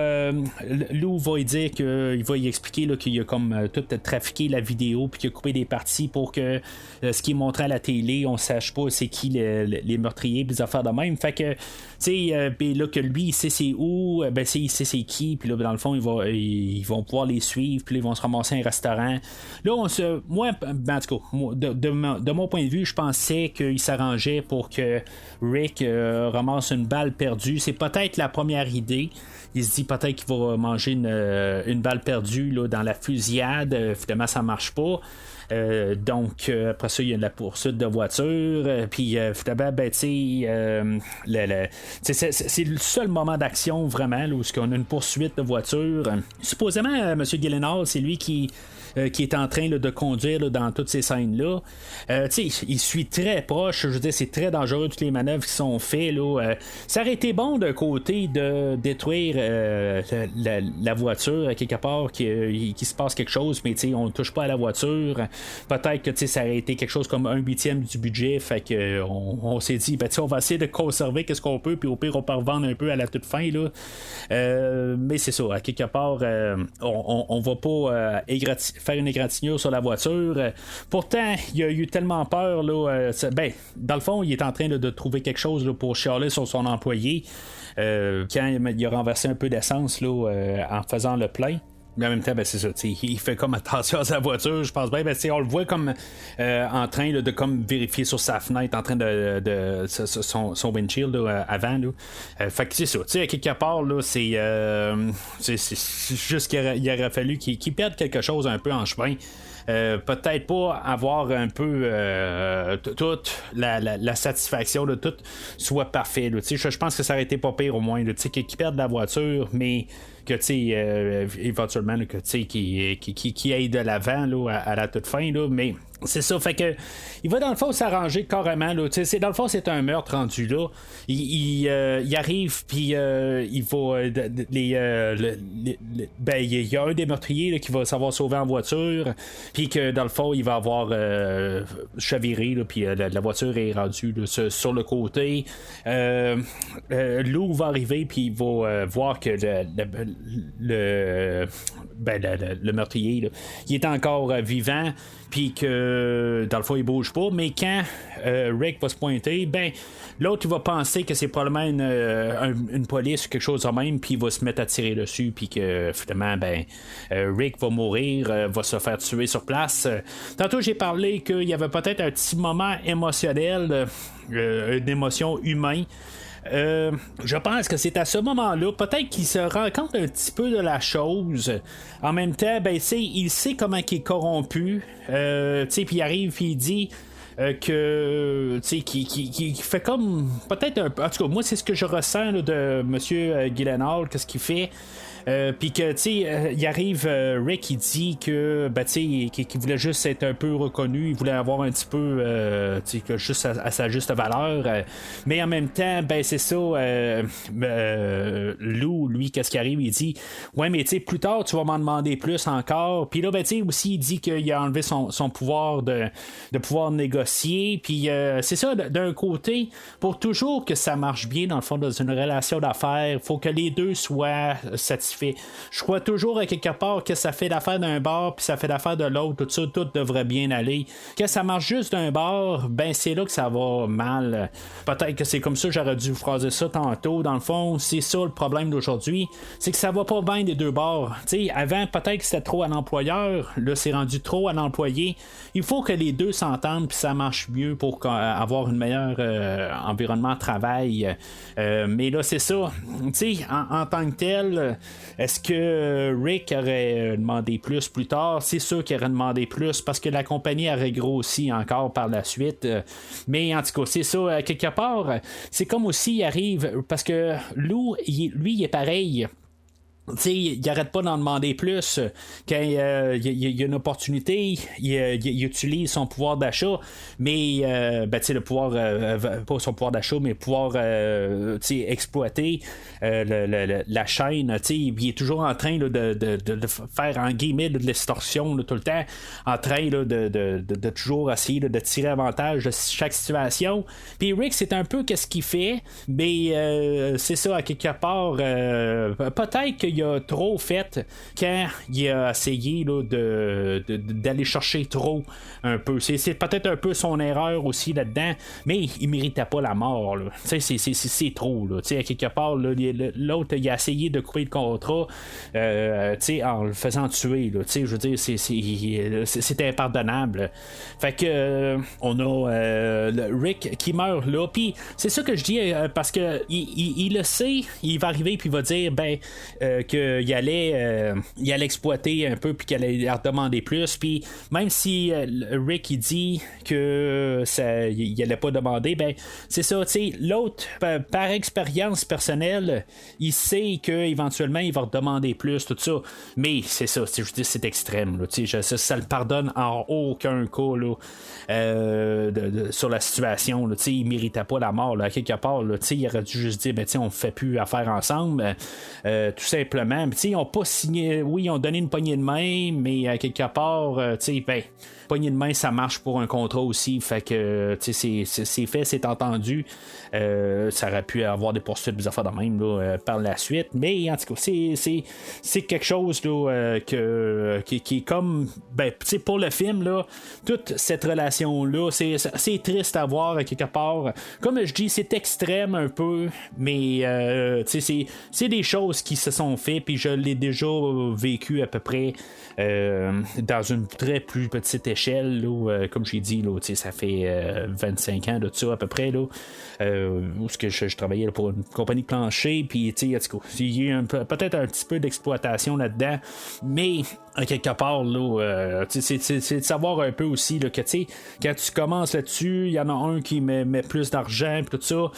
Lou va y dire qu'il va y expliquer là, qu'il a comme tout trafiqué la vidéo puis qu'il a coupé des parties pour que ce qui est montré à la télé, on sache pas c'est qui les meurtriers puis les affaires de même. Fait que, tu sais, puis là, que lui, il sait c'est où, ben, il sait c'est qui, puis là, dans le fond, ils vont pouvoir les suivre, puis ils vont se ramasser à un restaurant. Là, moi, ben, en tout cas, de mon point de vue, je pensais qu'il s'arrangeait pour que Rick ramasse une balle perdue. C'est peut-être la première idée. Il se dit peut-être qu'il va manger une balle perdue là, dans la fusillade. Finalement, ça marche pas. Donc, après ça, il y a la poursuite de voiture. Puis, finalement, ben, tu sais, c'est le seul moment d'action vraiment là, où on a une poursuite de voiture. Supposément, M. Gyllenhaal, c'est lui qui est en train là, de conduire là, dans toutes ces scènes-là. Il suit très proche. Je veux dire, c'est très dangereux toutes les manœuvres qui sont faites. Là. Ça aurait été bon d'un côté de détruire la voiture à quelque part, qu'il se passe quelque chose, mais on ne touche pas à la voiture. Peut-être que ça aurait été quelque chose comme 1/8 du budget. Fait que on s'est dit, ben, on va essayer de conserver qu'est-ce qu'on peut, puis au pire, on peut revendre un peu à la toute fin. Là. Mais c'est ça, à quelque part, on va pas faire une égratignure sur la voiture. Pourtant, il a eu tellement peur. Là, ben, dans le fond, il est en train là, de trouver quelque chose là, pour chialer sur son employé. Quand il a renversé un peu d'essence là, en faisant le plein. Mais en même temps, ben, c'est ça, il fait comme attention à sa voiture, je pense bien, ben, on le voit comme en train là, de comme vérifier sur sa fenêtre, en train de son windshield là, avant. Là. Fait que c'est ça, à quelque part, là, c'est juste qu'il aurait fallu qu'il perde quelque chose un peu en chemin. Peut-être pas avoir un peu toute la satisfaction de tout soit parfait. Je pense que ça aurait été pas pire au moins. Qu'il perde la voiture, mais que éventuellement là, que qui aille de l'avant là, à la toute fin. Là, mais c'est ça, fait que il va dans le fond s'arranger carrément là, dans le fond c'est un meurtre rendu là, il arrive puis il va ben il y a un des meurtriers là, qui va savoir sauver en voiture, puis que dans le fond il va avoir chaviré là, puis la voiture est rendue là, sur le côté. Lou va arriver puis il va voir que le meurtrier là, il est encore vivant, puis que dans le fond il bouge pas, mais quand Rick va se pointer, ben l'autre il va penser que c'est probablement une police ou quelque chose de même, puis il va se mettre à tirer dessus, puis que finalement ben Rick va mourir, va se faire tuer sur place. Tantôt j'ai parlé qu'il y avait peut-être un petit moment émotionnel, une émotion humaine. Je pense que c'est à ce moment-là, peut-être qu'il se rend compte un petit peu de la chose. En même temps, ben, il sait comment il est corrompu. Puis il arrive, puis il dit qu'il fait comme peut-être un peu. En tout cas, moi, c'est ce que je ressens là, de M. Gyllenhaal, qu'est-ce qu'il fait. Puis que, tu sais, il arrive, Rick, il dit que, ben, tu sais, qu'il voulait juste être un peu reconnu, il voulait avoir un petit peu, tu sais, juste à sa juste valeur. Mais en même temps, ben, c'est ça, Lou, lui, qu'est-ce qui arrive? Il dit, ouais, mais tu sais, plus tard, tu vas m'en demander plus encore. Puis là, ben, tu sais, aussi, il dit qu'il a enlevé son pouvoir de pouvoir négocier négocier. Puis c'est ça, d'un côté, pour toujours que ça marche bien, dans le fond, dans une relation d'affaires, il faut que les deux soient satisfaits. Je crois toujours à quelque part que ça fait l'affaire d'un bord, puis ça fait l'affaire de l'autre, tout ça, tout devrait bien aller. Que ça marche juste d'un bord, ben c'est là que ça va mal. Peut-être que c'est comme ça, j'aurais dû phraser ça tantôt. Dans le fond, c'est ça le problème d'aujourd'hui, c'est que ça va pas bien des deux bords. T'sais, avant, peut-être que c'était trop à l'employeur, là, c'est rendu trop à l'employé. Il faut que les deux s'entendent, puis ça marche mieux pour avoir une meilleure environnement de travail. Mais là, c'est ça. En tant que tel, est-ce que Rick aurait demandé plus tard? C'est sûr qu'il aurait demandé plus parce que la compagnie aurait grossi encore par la suite. Mais en tout cas, c'est ça. Quelque part, c'est comme aussi il arrive, parce que Lou, lui, il est pareil. T'sais, il arrête pas d'en demander plus. Quand il y a une opportunité, il utilise son pouvoir d'achat, mais le pouvoir, pas son pouvoir d'achat, mais pouvoir exploiter la chaîne. Il est toujours en train là, de faire en guillemets de l'extorsion là, tout le temps, en train là, de toujours essayer là, de tirer avantage de chaque situation. Puis Rick, c'est un peu qu'est-ce qu'il fait, mais c'est ça, à quelque part, peut-être qu'il a trop fait quand il a essayé là, d'aller chercher trop un peu. C'est peut-être un peu son erreur aussi là-dedans, mais il méritait pas la mort. C'est trop. Là. À quelque part, là, l'autre il a essayé de couper le contrat en le faisant tuer. Là. Je veux dire, c'est impardonnable. Fait que on a Rick qui meurt là. Puis c'est ça que je dis parce que il le sait, il va arriver puis il va dire qu'il allait exploiter un peu puis qu'il allait leur demander plus. Puis même si Rick il dit que il allait pas demander, ben c'est ça, tu sais, l'autre par expérience personnelle, il sait que éventuellement il va demander plus, tout ça. Mais c'est ça, je dis, c'est extrême, là, tu sais, ça le pardonne en aucun cas là, sur la situation, là, tu sais, il méritait pas la mort là, à quelque part, là, tu sais, il aurait dû juste dire, ben tu sais, on fait plus affaire ensemble, tout simplement. Tu sais, ils ont pas signé, oui, ils ont donné une poignée de main, mais à quelque part, tu sais, ben poignée de main, ça marche pour un contrat aussi. Fait que c'est fait, c'est entendu. Ça aurait pu avoir des poursuites, des affaires de même là, par la suite. Mais en tout cas, c'est quelque chose là, qui est comme pour le film, là, toute cette relation-là, c'est triste à voir quelque part. Comme je dis, c'est extrême un peu, mais c'est des choses qui se sont faites, puis je l'ai déjà vécu à peu près dans une très plus petite échelle, là, comme j'ai dit, là, ça fait 25 ans de ça à peu près, là, où je travaillais là, pour une compagnie de plancher, puis il y a peut-être un petit peu d'exploitation là-dedans, mais à quelque part, là, c'est de savoir un peu aussi là, que quand tu commences là-dessus, il y en a un qui met plus d'argent, puis tout ça,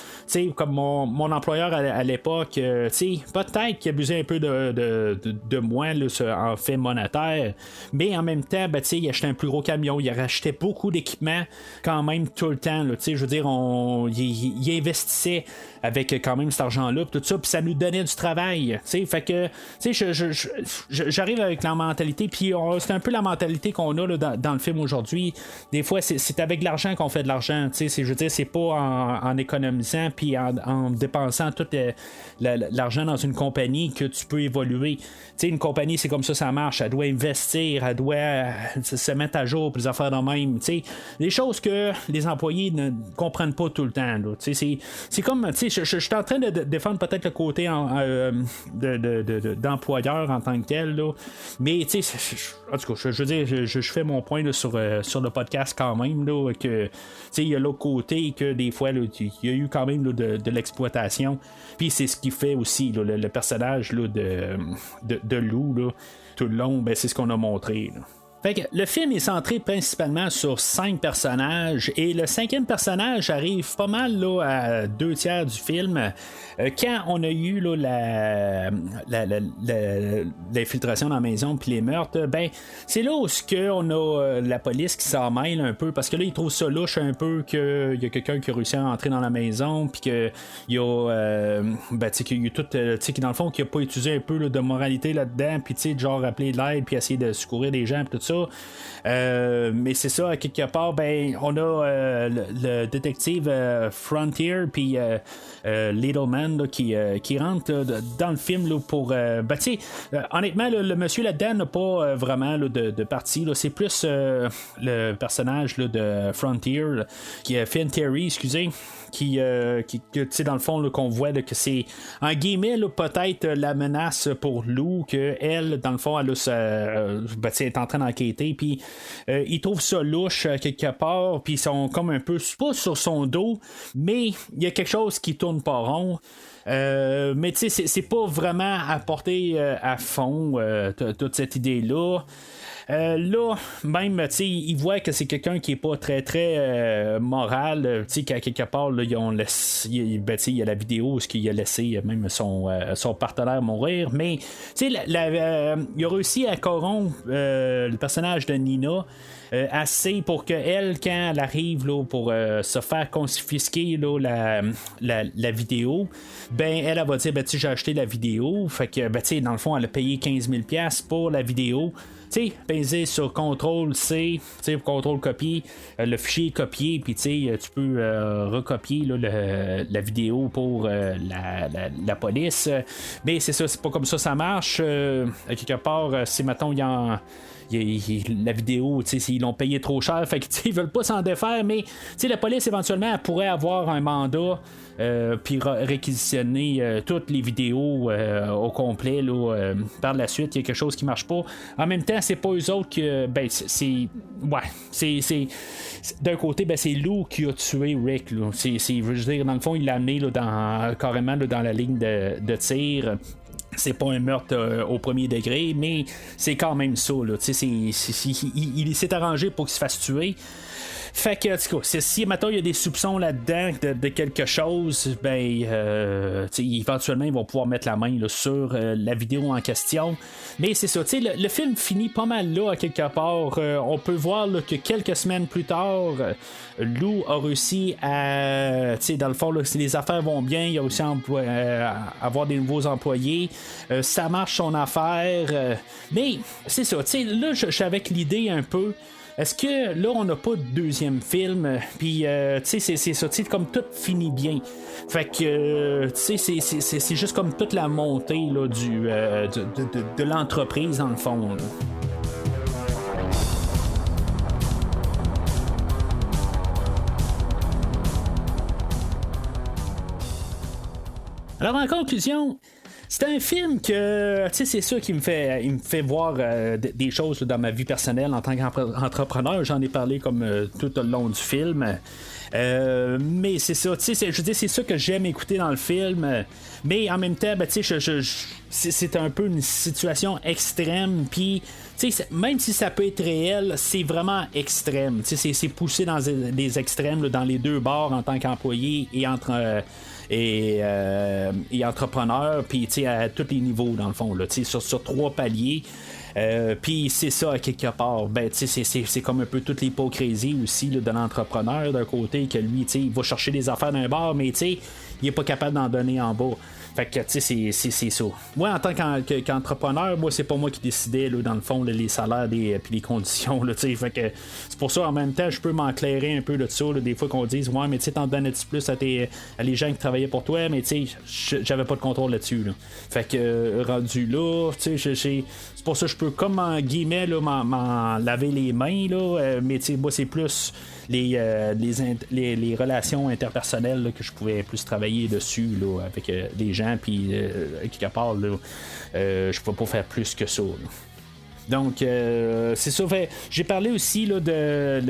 comme mon employeur à l'époque, peut-être qu'il abusait un peu de moi là, en fait monétaire, mais en même temps, il achetait un plus gros camion, il rachetait beaucoup d'équipements quand même tout le temps, là, je veux dire, il investissait avec quand même cet argent-là, tout ça, puis ça nous donnait du travail, fait que j'arrive avec la mentalité, puis c'est un peu la mentalité qu'on a là, dans le film aujourd'hui. Des fois, c'est avec l'argent qu'on fait de l'argent, je veux dire, c'est pas en économisant puis en dépensant tout l'argent dans une compagnie que tu peux évoluer. Une compagnie, c'est comme ça marche, elle doit investir, elle doit se mettre à jour, puis des affaires de même, des choses que les employés ne comprennent pas tout le temps, là. C'est comme, je suis en train de défendre peut-être le côté d'employeur en tant que tel, là. Mais en tout cas, je veux dire, je fais mon point là, sur le podcast quand même, là, que il y a l'autre côté que des fois il y a eu quand même là, de l'exploitation, puis c'est ce qui fait aussi là, le personnage là, de Lou là, tout le long, c'est ce qu'on a montré là. Fait que le film est centré principalement sur 5 personnages et le 5e personnage arrive pas mal là, à 2/3 du film. Quand on a eu là, l'infiltration dans la maison puis les meurtres, c'est là où on a la police qui s'en mêle un peu parce que là ils trouvent ça louche un peu qu'il y a quelqu'un qui a réussi à entrer dans la maison puis qu'il y a qu'il y a tout dans le fond qui a pas utilisé un peu là, de moralité là-dedans puis genre appeler de l'aide puis essayer de secourir des gens puis tout ça. ça. Mais c'est ça, à quelque part, ben, on a le détective Frontier puis Little Man là, qui rentre là, dans le film là, pour. Ben, tu sais, honnêtement, là, le monsieur là-dedans n'a pas vraiment là, de partie. Là. C'est plus le personnage là, de Frontier, là, qui est Finn Terry, excusez. Qui tu sais, dans le fond, là, qu'on voit là, que c'est, en guillemets, là, peut-être la menace pour Lou, que elle, dans le fond, elle est en train d'enquêter, puis ils trouvent ça louche quelque part, puis ils sont comme un peu, pas sur son dos, mais il y a quelque chose qui tourne pas rond. Mais tu sais, c'est pas vraiment apporté à fond toute cette idée-là. Là, même, tu sais, ils voient que c'est quelqu'un qui est pas très, très moral. Tu sais, qu'à quelque part, là, il y a la vidéo où il a laissé même son partenaire mourir. Mais, tu sais, il a réussi à corrompre le personnage de Nina. Assez pour qu'elle, quand elle arrive là, pour se faire confisquer là, la vidéo, ben elle va dire, ben, j'ai acheté la vidéo, fait que ben, dans le fond, elle a payé 15 000$ pour la vidéo. Tu sais, peser sur CTRL-C, pour CTRL-copier, le fichier copier, puis tu peux recopier là, la vidéo pour la police. Mais c'est ça, c'est pas comme ça marche. Quelque part, si mettons, la vidéo, ils l'ont payé trop cher, fait qu'ils veulent pas s'en défaire, mais la police éventuellement elle pourrait avoir un mandat puis réquisitionner toutes les vidéos au complet là, par la suite. Il y a quelque chose qui marche pas. En même temps, c'est pas eux autres que c'est d'un côté, ben, c'est Lou qui a tué Rick là. Je veux dire, dans le fond, il l'a amené là, carrément là, dans la ligne de tir. C'est pas un meurtre au premier degré, mais c'est quand même ça. Là. Il s'est arrangé pour qu'il se fasse tuer. Fait que, en tout cas, si maintenant il y a des soupçons là-dedans de quelque chose, ben, éventuellement, ils vont pouvoir mettre la main là, sur la vidéo en question. Mais c'est ça, le film finit pas mal là, à quelque part. On peut voir là, que quelques semaines plus tard, Lou a réussi à, dans le fond, là, si les affaires vont bien, il a réussi à avoir des nouveaux employés. Ça marche son affaire. Mais c'est ça, là, je suis avec l'idée un peu. Est-ce que là, on n'a pas de deuxième film? Puis, tu sais, c'est ça, comme tout finit bien. Fait que, tu sais, c'est juste comme toute la montée là, de l'entreprise, dans le fond. Là. Alors, en conclusion, c'est un film que, tu sais, c'est ça qui me fait voir des choses là, dans ma vie personnelle en tant qu'entrepreneur. J'en ai parlé comme tout le long du film. Mais c'est ça, tu sais, je veux dire, c'est ça que j'aime écouter dans le film. Mais en même temps, ben, tu sais, c'est un peu une situation extrême. Puis, tu sais, même si ça peut être réel, c'est vraiment extrême. Tu sais, c'est poussé dans des extrêmes, là, dans les deux bords en tant qu'employé et et entrepreneur, puis à tous les niveaux dans le fond, là, sur 3 paliers. Puis c'est ça à quelque part, ben, c'est comme un peu toute l'hypocrisie aussi là, de l'entrepreneur d'un côté, que lui il va chercher des affaires d'un bar, mais il est pas capable d'en donner en bas. Fait que, tu sais, c'est ça. Moi, en tant qu'entrepreneur, moi, c'est pas moi qui décidais, là, dans le fond, là, les salaires puis les conditions, là, tu sais. Fait que c'est pour ça, en même temps, je peux m'éclairer un peu de ça, là, des fois qu'on dise, ouais, mais tu sais, t'en donnais-tu plus à les gens qui travaillaient pour toi, mais tu sais, j'avais pas de contrôle là-dessus, là. Fait que, rendu là, tu sais, c'est pour ça que je peux, comme en guillemets, là, m'en laver les mains, là, mais tu sais, moi, c'est plus les relations interpersonnelles là, que je pouvais plus travailler dessus là, avec les gens, puis quelque part là, je peux pas faire plus que ça là. Donc, c'est ça. J'ai parlé aussi là, de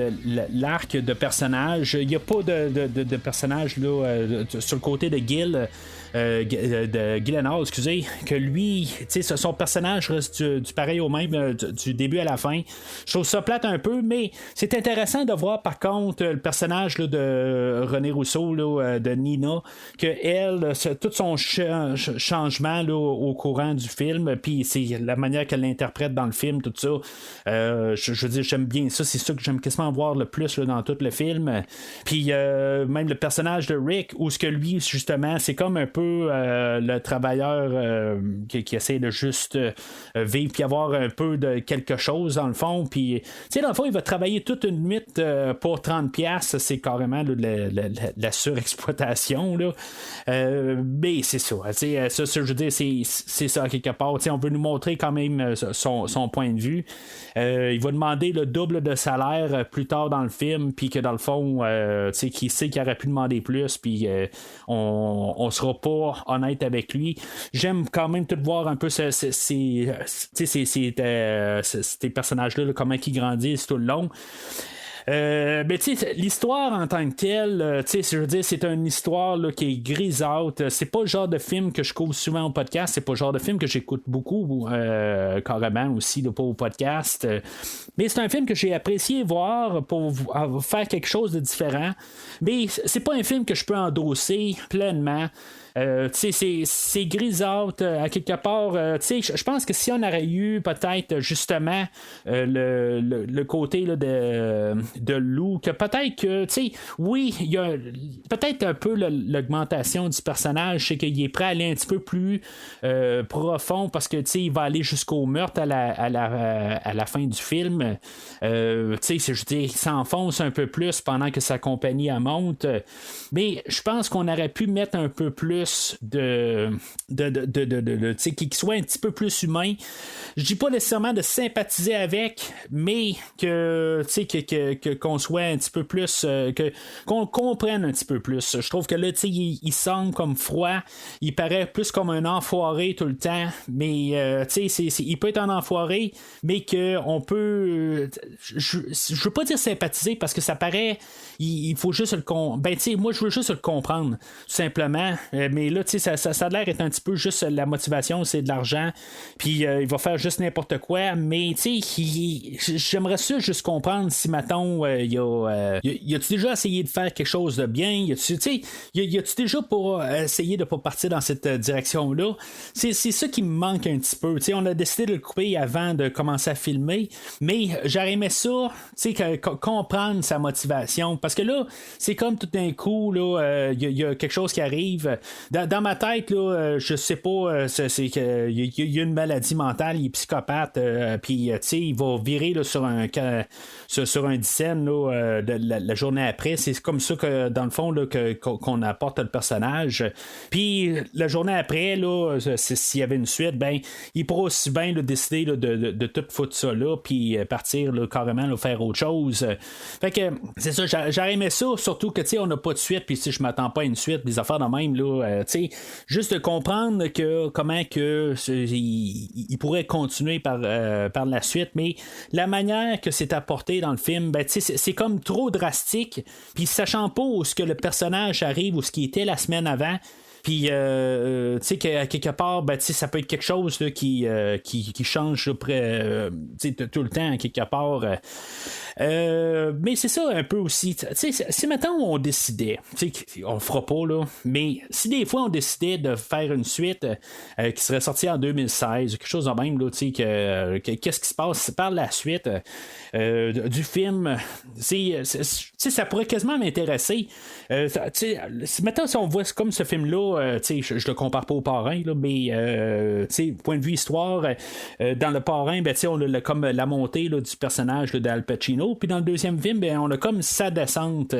l'arc de personnages. Il n'y a pas de personnages là, sur le côté de Gil. De Gyllenhaal, excusez, que lui, tu sais, son personnage reste du pareil au même du début à la fin. Je trouve ça plate un peu, mais c'est intéressant de voir par contre le personnage là, de René Rousseau, là, de Nina, que elle, tout son changement là, au courant du film, puis c'est la manière qu'elle l'interprète dans le film. film, tout ça. Je veux dire, j'aime bien ça, c'est ça que j'aime quasiment voir le plus là, dans tout le film. Puis même le personnage de Rick, où ce que lui, justement, c'est comme un peu le travailleur qui essaie de juste vivre puis avoir un peu de quelque chose dans le fond. Puis, tu sais, dans le fond, il va travailler toute une nuit pour 30$. C'est carrément là, de la surexploitation. Là. Mais c'est ça. Ça, je veux dire, c'est ça quelque part. On veut nous montrer quand même son point de vue. Il va demander le double de salaire plus tard dans le film, puis que dans le fond, qui sait qu'il aurait pu demander plus, puis on sera pas honnête avec lui. J'aime quand même tout voir un peu ces personnages-là, là, comment ils grandissent tout le long. Mais tu sais, l'histoire en tant que telle, tu sais, je veux dire, c'est une histoire là, qui est grisâtre. C'est pas le genre de film que je couvre souvent au podcast. C'est pas le genre de film que j'écoute beaucoup, carrément aussi, là, pas au podcast. Mais c'est un film que j'ai apprécié voir pour faire quelque chose de différent. Mais c'est pas un film que je peux endosser pleinement. C'est grisâtre à quelque part. Je pense que si on aurait eu peut-être justement le côté là, de Lou, que peut-être que, oui, il y a peut-être un peu l'augmentation du personnage, c'est qu'il est prêt à aller un petit peu plus profond parce que il va aller jusqu'au meurtre à la fin du film. Je veux dire, il s'enfonce un peu plus pendant que sa compagnie elle monte. Mais je pense qu'on aurait pu mettre un peu plus qui soit un petit peu plus humain. Je dis pas nécessairement de sympathiser avec, mais qu'on soit un petit peu plus qu'on comprenne un petit peu plus. Je trouve que là, il semble comme froid, il paraît plus comme un enfoiré tout le temps, mais il peut être un enfoiré, mais que on peut je veux pas dire sympathiser parce que ça paraît il faut juste moi je veux juste le comprendre tout simplement, mais là ça a l'air d'être un petit peu juste la motivation, c'est de l'argent, puis il va faire juste n'importe quoi, mais j'aimerais ça juste comprendre si mettons y a-tu déjà essayé de faire quelque chose de bien, y a-tu déjà pour essayer de pas partir dans cette direction là, c'est ça qui me manque un petit peu. On a décidé de le couper avant de commencer à filmer, mais j'aurais aimé ça comprendre sa motivation, parce que là c'est comme tout d'un coup là il y a quelque chose qui arrive dans ma tête là, je sais pas, c'est que il y a une maladie mentale, il est psychopathe, puis il va virer là, sur un dizaine là, de la journée après. C'est comme ça que dans le fond là, qu'on apporte le personnage, puis la journée après là, s'il y avait une suite, ben il pourra aussi bien là, décider là, de tout foutre ça là, puis partir là, carrément là, faire autre chose. Fait que c'est ça, j'aurais aimé ça, surtout que on n'a pas de suite, puis je m'attends pas à une suite, des affaires de même là, juste de comprendre que comment que il pourrait continuer par la suite, mais la manière que c'est apporté dans le film, ben c'est comme trop drastique, puis sachant pas où ce que le personnage arrive ou ce qui était la semaine avant. Puis, tu sais, qu'à quelque part, ben, ça peut être quelque chose là, qui change tout le temps, à quelque part. Mais c'est ça un peu aussi. Si maintenant on décidait, on le fera pas, là, mais si des fois on décidait de faire une suite qui serait sortie en 2016, quelque chose de même, là, qu'est-ce qui se passe par la suite du film, ça pourrait quasiment m'intéresser. Maintenant, si on voit comme ce film-là, je le compare pas au Parrain, là, mais point de vue histoire, dans le Parrain, ben, on a comme la montée là, du personnage là, d'Al Pacino, puis dans le deuxième film, ben, on a comme sa descente.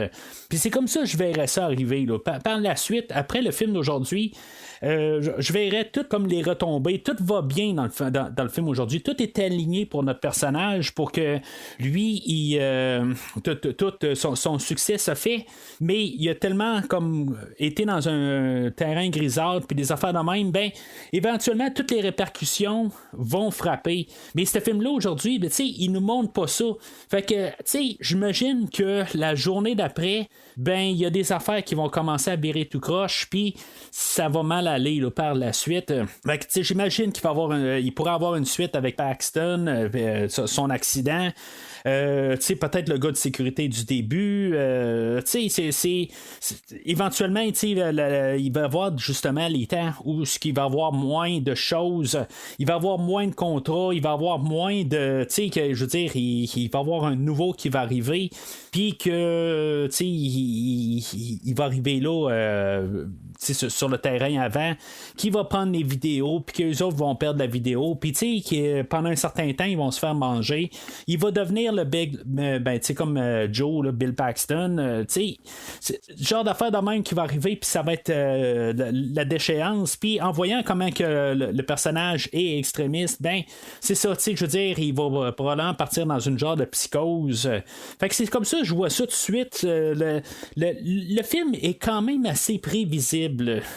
Puis c'est comme ça que je verrais ça arriver. Là. Par la suite, après le film d'aujourd'hui, je verrais tout comme les retombées, tout va bien dans le film aujourd'hui, tout est aligné pour notre personnage pour que lui, tout son succès se fait, mais il a tellement comme été dans un terrain grisâtre puis des affaires de même, ben éventuellement toutes les répercussions vont frapper. Mais ce film-là aujourd'hui, ben, il nous montre pas ça. Fait que j'imagine que la journée d'après, ben il y a des affaires qui vont commencer à virer tout croche, puis ça va mal aller là, par la suite. Fait que, j'imagine qu'il pourrait avoir une suite avec Paxton, son accident. Peut-être le gars de sécurité du début. Éventuellement, il va y avoir justement les temps où ce qu'il va avoir moins de choses, il va avoir moins de contrats, il va avoir moins de, tu sais, que je veux dire, il va avoir un nouveau qui va arriver, puis que, tu sais, il va arriver là, sur le terrain avant, qui va prendre les vidéos, puis qu'eux autres vont perdre la vidéo, puis tu sais, que pendant un certain temps, ils vont se faire manger. Il va devenir le big, ben, tu sais, comme Joe, là, Bill Paxton, tu sais, genre d'affaire de même qui va arriver, puis ça va être la déchéance, puis en voyant comment que le personnage est extrémiste, ben, c'est ça, tu sais, je veux dire, il va probablement partir dans une genre de psychose. Fait que c'est comme ça, je vois ça tout de suite. Le film est quand même assez prévisible.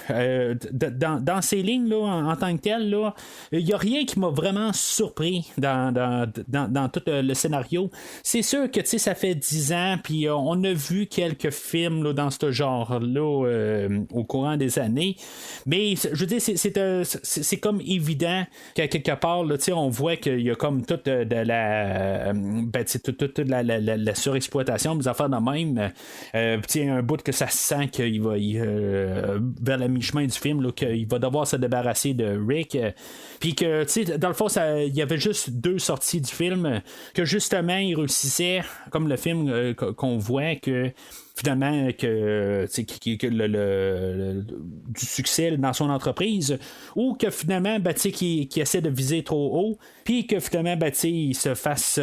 Dans ces lignes là, en tant que tel, il n'y a rien qui m'a vraiment surpris dans tout le scénario. C'est sûr que ça fait 10 ans, puis on a vu quelques films là, dans ce genre-là au courant des années, mais je veux dire, c'est comme évident qu'à quelque part, là, on voit qu'il y a comme toute de la surexploitation des affaires de même. Un bout que ça sent qu'il va vers la mi-chemin du film là, qu'il va devoir se débarrasser de Rick, puis que dans le fond il y avait juste 2 sorties du film, que justement il réussissait comme le film qu'on voit que finalement que du succès dans son entreprise, ou que finalement qu'il essaie de viser trop haut, puis que finalement il se fasse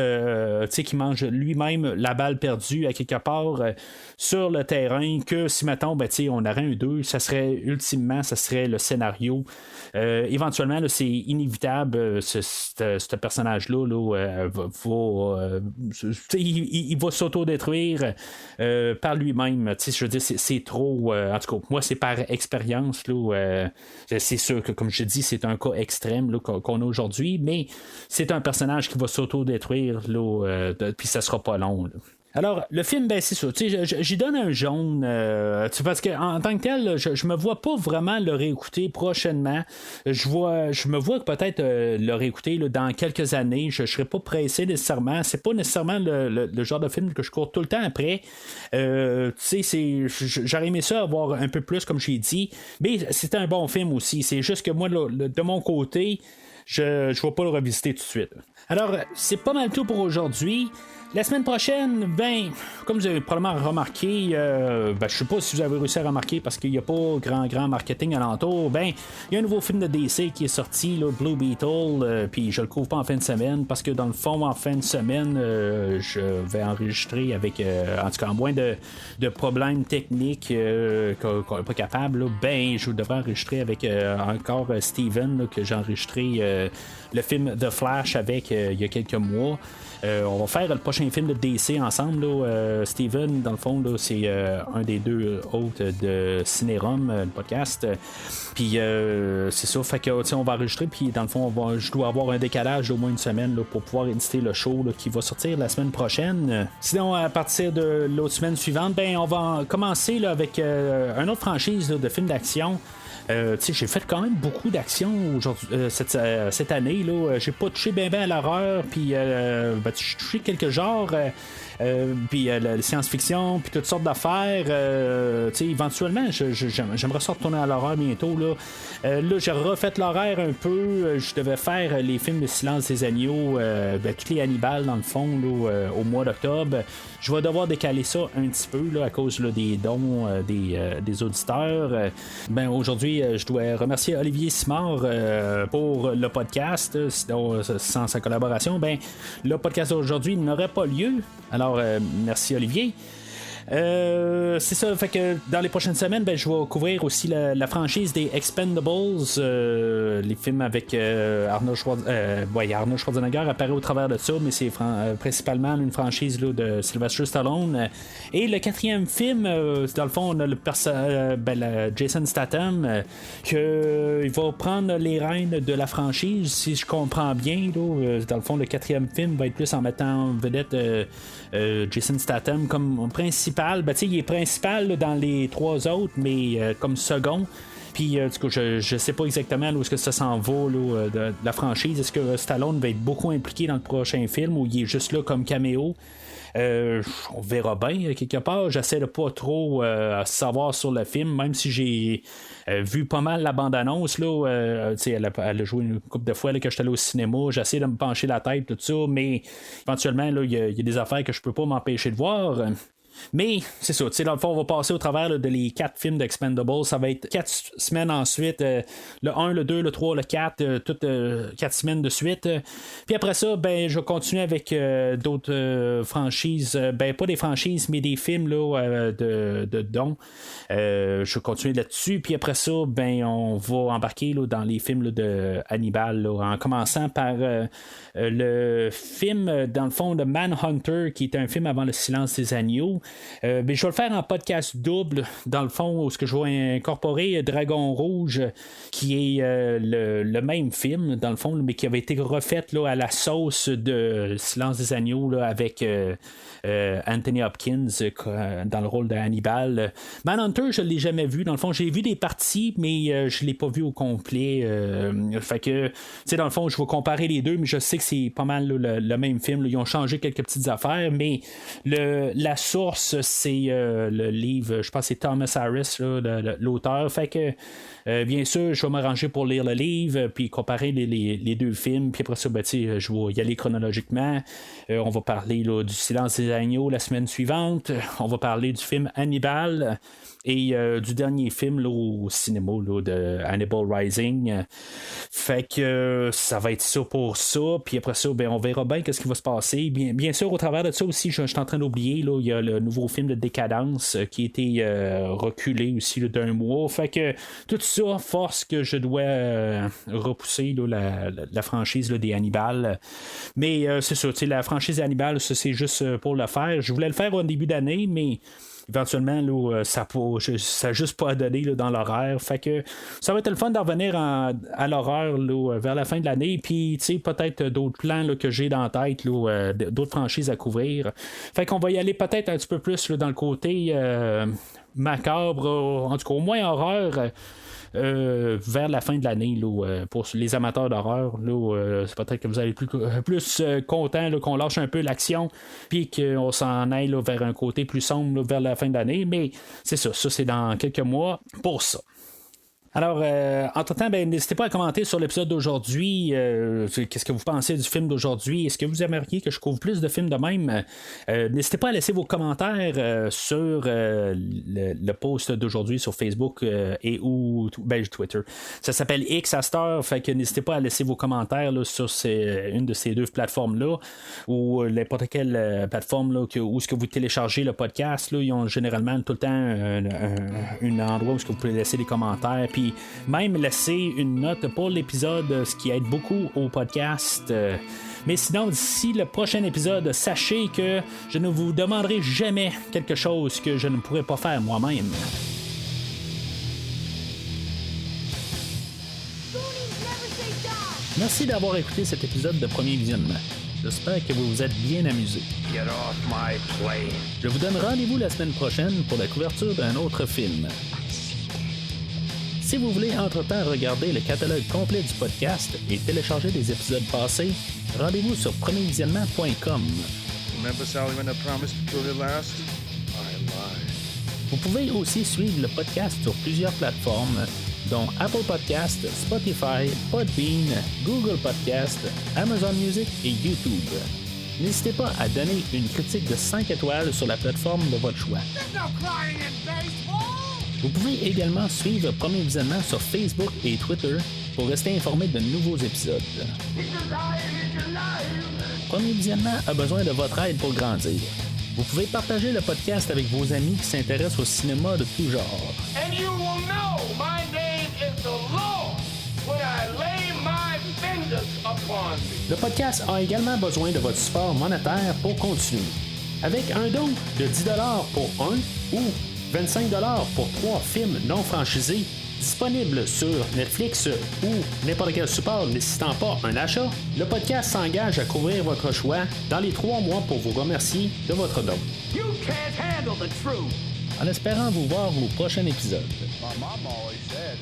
qu'il mange lui-même la balle perdue à quelque part sur le terrain, que si mettons on aurait un 2, ça serait ultimement ça serait le scénario. Éventuellement là, c'est inévitable, ce personnage-là il va s'auto-détruire par lui-même. Je veux dire, c'est trop. En tout cas, moi, c'est par expérience. C'est sûr que, comme je dis, c'est un cas extrême là, qu'on a aujourd'hui, mais c'est un personnage qui va s'auto-détruire, puis ça sera pas long. Là. Alors, le film, c'est ça. J'y donne un jaune. Parce qu'en tant que tel, je me vois pas vraiment le réécouter prochainement. Je me vois peut-être le réécouter dans quelques années. Je serais pas pressé nécessairement. C'est pas nécessairement le genre de film que je cours tout le temps après. J'aurais aimé ça avoir un peu plus, comme j'ai dit. Mais c'est un bon film aussi. C'est juste que moi, de mon côté, je ne vais pas le revisiter tout de suite. Alors, c'est pas mal tout pour aujourd'hui. La semaine prochaine, comme vous avez probablement remarqué, je sais pas si vous avez réussi à remarquer parce qu'il n'y a pas grand marketing alentour, il y a un nouveau film de DC qui est sorti, là, Blue Beetle, puis je le couvre pas en fin de semaine parce que dans le fond, en fin de semaine, je vais enregistrer avec, en tout cas, en moins de problèmes techniques qu'on n'est pas capable, là, je devrais enregistrer avec encore Steven, là, que j'ai enregistré le film The Flash avec il y a quelques mois. On va faire le prochain film de DC ensemble. Steven, dans le fond, là, c'est un des 2 hôtes de Cinérum, le podcast. Puis c'est ça, fait que on va enregistrer. Puis dans le fond, je dois avoir un décalage d'au moins une semaine là, pour pouvoir éditer le show là, qui va sortir la semaine prochaine. Sinon, à partir de l'autre semaine suivante, on va commencer là, avec une autre franchise là, de films d'action. J'ai fait quand même beaucoup d'actions aujourd'hui, cette année. Là. J'ai pas touché bien à l'horreur, puis j'ai touché quelques genres. Puis la science-fiction, puis toutes sortes d'affaires. Éventuellement, j'aimerais ça retourner à l'horreur bientôt. Là, j'ai refait l'horaire un peu. Je devais faire les films de Silence des agneaux, toutes les Hannibal, dans le fond, là, au mois d'octobre. Je vais devoir décaler ça un petit peu là, à cause là, des dons des auditeurs. Aujourd'hui, je dois remercier Olivier Simard pour le podcast. Sinon, sans sa collaboration, le podcast d'aujourd'hui n'aurait pas lieu. Alors, merci Olivier. C'est ça, fait que dans les prochaines semaines, je vais couvrir aussi la franchise des Expendables, les films avec Arnold Schwarzenegger apparaît au travers de ça, mais c'est principalement une franchise là, de Sylvester Stallone. Et le 4e film, dans le fond, on a Jason Statham, il va prendre les rênes de la franchise, si je comprends bien. Là, dans le fond, le 4e film va être plus en mettant en vedette Jason Statham comme principal. Il est principal là, dans les 3 autres, mais comme second. Puis, du coup, je sais pas exactement où est-ce que ça s'en va là, de la franchise. Est-ce que Stallone va être beaucoup impliqué dans le prochain film ou il est juste là comme caméo? On verra bien quelque part. J'essaie de pas trop savoir sur le film, même si j'ai vu pas mal la bande-annonce. Là, elle a joué une couple de fois là, que j'étais allé au cinéma. J'essaie de me pencher la tête, tout ça, mais éventuellement, il y a des affaires que je peux pas m'empêcher de voir. Mais c'est ça, dans le fond, on va passer au travers là, de les 4 films d'Expendables. Ça va être 4 semaines ensuite. Le 1, le 2, le 3, le 4, toutes 4 semaines de suite. Puis après ça, je vais continuer avec d'autres franchises. Pas des franchises, mais des films là, de dons. Je vais continuer là-dessus. Puis après ça, on va embarquer là, dans les films là, de Hannibal. Là, en commençant par le film, dans le fond, de Manhunter, qui est un film avant le silence des agneaux. Je vais le faire en podcast double, dans le fond, où je vais incorporer Dragon Rouge, qui est le même film, dans le fond, mais qui avait été refait là, à la sauce de Silence des agneaux là, avec Anthony Hopkins dans le rôle de Hannibal. Manhunter, je ne l'ai jamais vu. Dans le fond, j'ai vu des parties, mais je ne l'ai pas vu au complet. Fait que, dans le fond, je vais comparer les deux, mais je sais que c'est pas mal là, le même film. Là. Ils ont changé quelques petites affaires, mais la source, c'est le livre, je pense que c'est Thomas Harris, là, l'auteur. Fait que, bien sûr, je vais m'arranger pour lire le livre, puis comparer les deux films, puis après ça, je vais y aller chronologiquement. On va parler là, du Silence des agneaux la semaine suivante. On va parler du film Hannibal et du dernier film là, au cinéma là, de Hannibal Rising. Fait que ça va être ça pour ça. Puis après ça, on verra bien qu'est-ce qui va se passer. Bien sûr, au travers de ça aussi, je suis en train d'oublier, là, il y a le nouveau film de Décadence qui a été reculé aussi là, d'un mois. Fait que tout ça force que je dois repousser là, la franchise là, des Hannibal. Mais c'est ça, la franchise Hannibal, ça, c'est juste pour le faire. Je voulais le faire au début d'année, mais éventuellement, là, ça n'a juste pas à donner là, dans l'horaire. Fait que ça va être le fun d'en revenir à l'horaire là, vers la fin de l'année. Puis, peut-être d'autres plans là, que j'ai dans la tête, là, d'autres franchises à couvrir. Fait qu'on va y aller peut-être un petit peu plus là, dans le côté macabre, en tout cas au moins horreur. Vers la fin de l'année là, pour les amateurs d'horreur c'est peut-être que vous allez plus content là, qu'on lâche un peu l'action puis qu'on s'en aille là, vers un côté plus sombre là, vers la fin de l'année, mais c'est ça c'est dans quelques mois pour ça. Alors, entre-temps, n'hésitez pas à commenter sur l'épisode d'aujourd'hui. Qu'est-ce que vous pensez du film d'aujourd'hui? Est-ce que vous aimeriez que je couvre plus de films de même? N'hésitez pas à laisser vos commentaires sur le post d'aujourd'hui sur Facebook et ou Twitter. Ça s'appelle X à cette heure, fait que n'hésitez pas à laisser vos commentaires là, sur une de ces deux plateformes-là ou n'importe quelle plateforme là, où ce que vous téléchargez le podcast. Là, ils ont généralement tout le temps un endroit où vous pouvez laisser des commentaires. Puis même laisser une note pour l'épisode, ce qui aide beaucoup au podcast. Mais sinon, d'ici le prochain épisode, sachez que je ne vous demanderai jamais quelque chose que je ne pourrais pas faire moi-même. Merci d'avoir écouté cet épisode de Premier Visionnement. J'espère que vous vous êtes bien amusés. Je vous donne rendez-vous la semaine prochaine pour la couverture d'un autre film. Si vous voulez entre-temps regarder le catalogue complet du podcast et télécharger des épisodes passés, rendez-vous sur premiervisionnement.com. Vous pouvez aussi suivre le podcast sur plusieurs plateformes, dont Apple Podcasts, Spotify, Podbean, Google Podcasts, Amazon Music et YouTube. N'hésitez pas à donner une critique de 5 étoiles sur la plateforme de votre choix. Vous pouvez également suivre Premier Visionnement sur Facebook et Twitter pour rester informé de nouveaux épisodes. Premier Visionnement a besoin de votre aide pour grandir. Vous pouvez partager le podcast avec vos amis qui s'intéressent au cinéma de tout genre. Le podcast a également besoin de votre support monétaire pour continuer. Avec un don de 10$ pour un ou 25$ pour 3 films non franchisés disponibles sur Netflix ou n'importe quel support nécessitant pas un achat, le podcast s'engage à couvrir votre choix dans les 3 mois pour vous remercier de votre don. En espérant vous voir au prochain épisode. My mom always said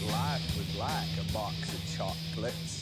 life was like a box of chocolates.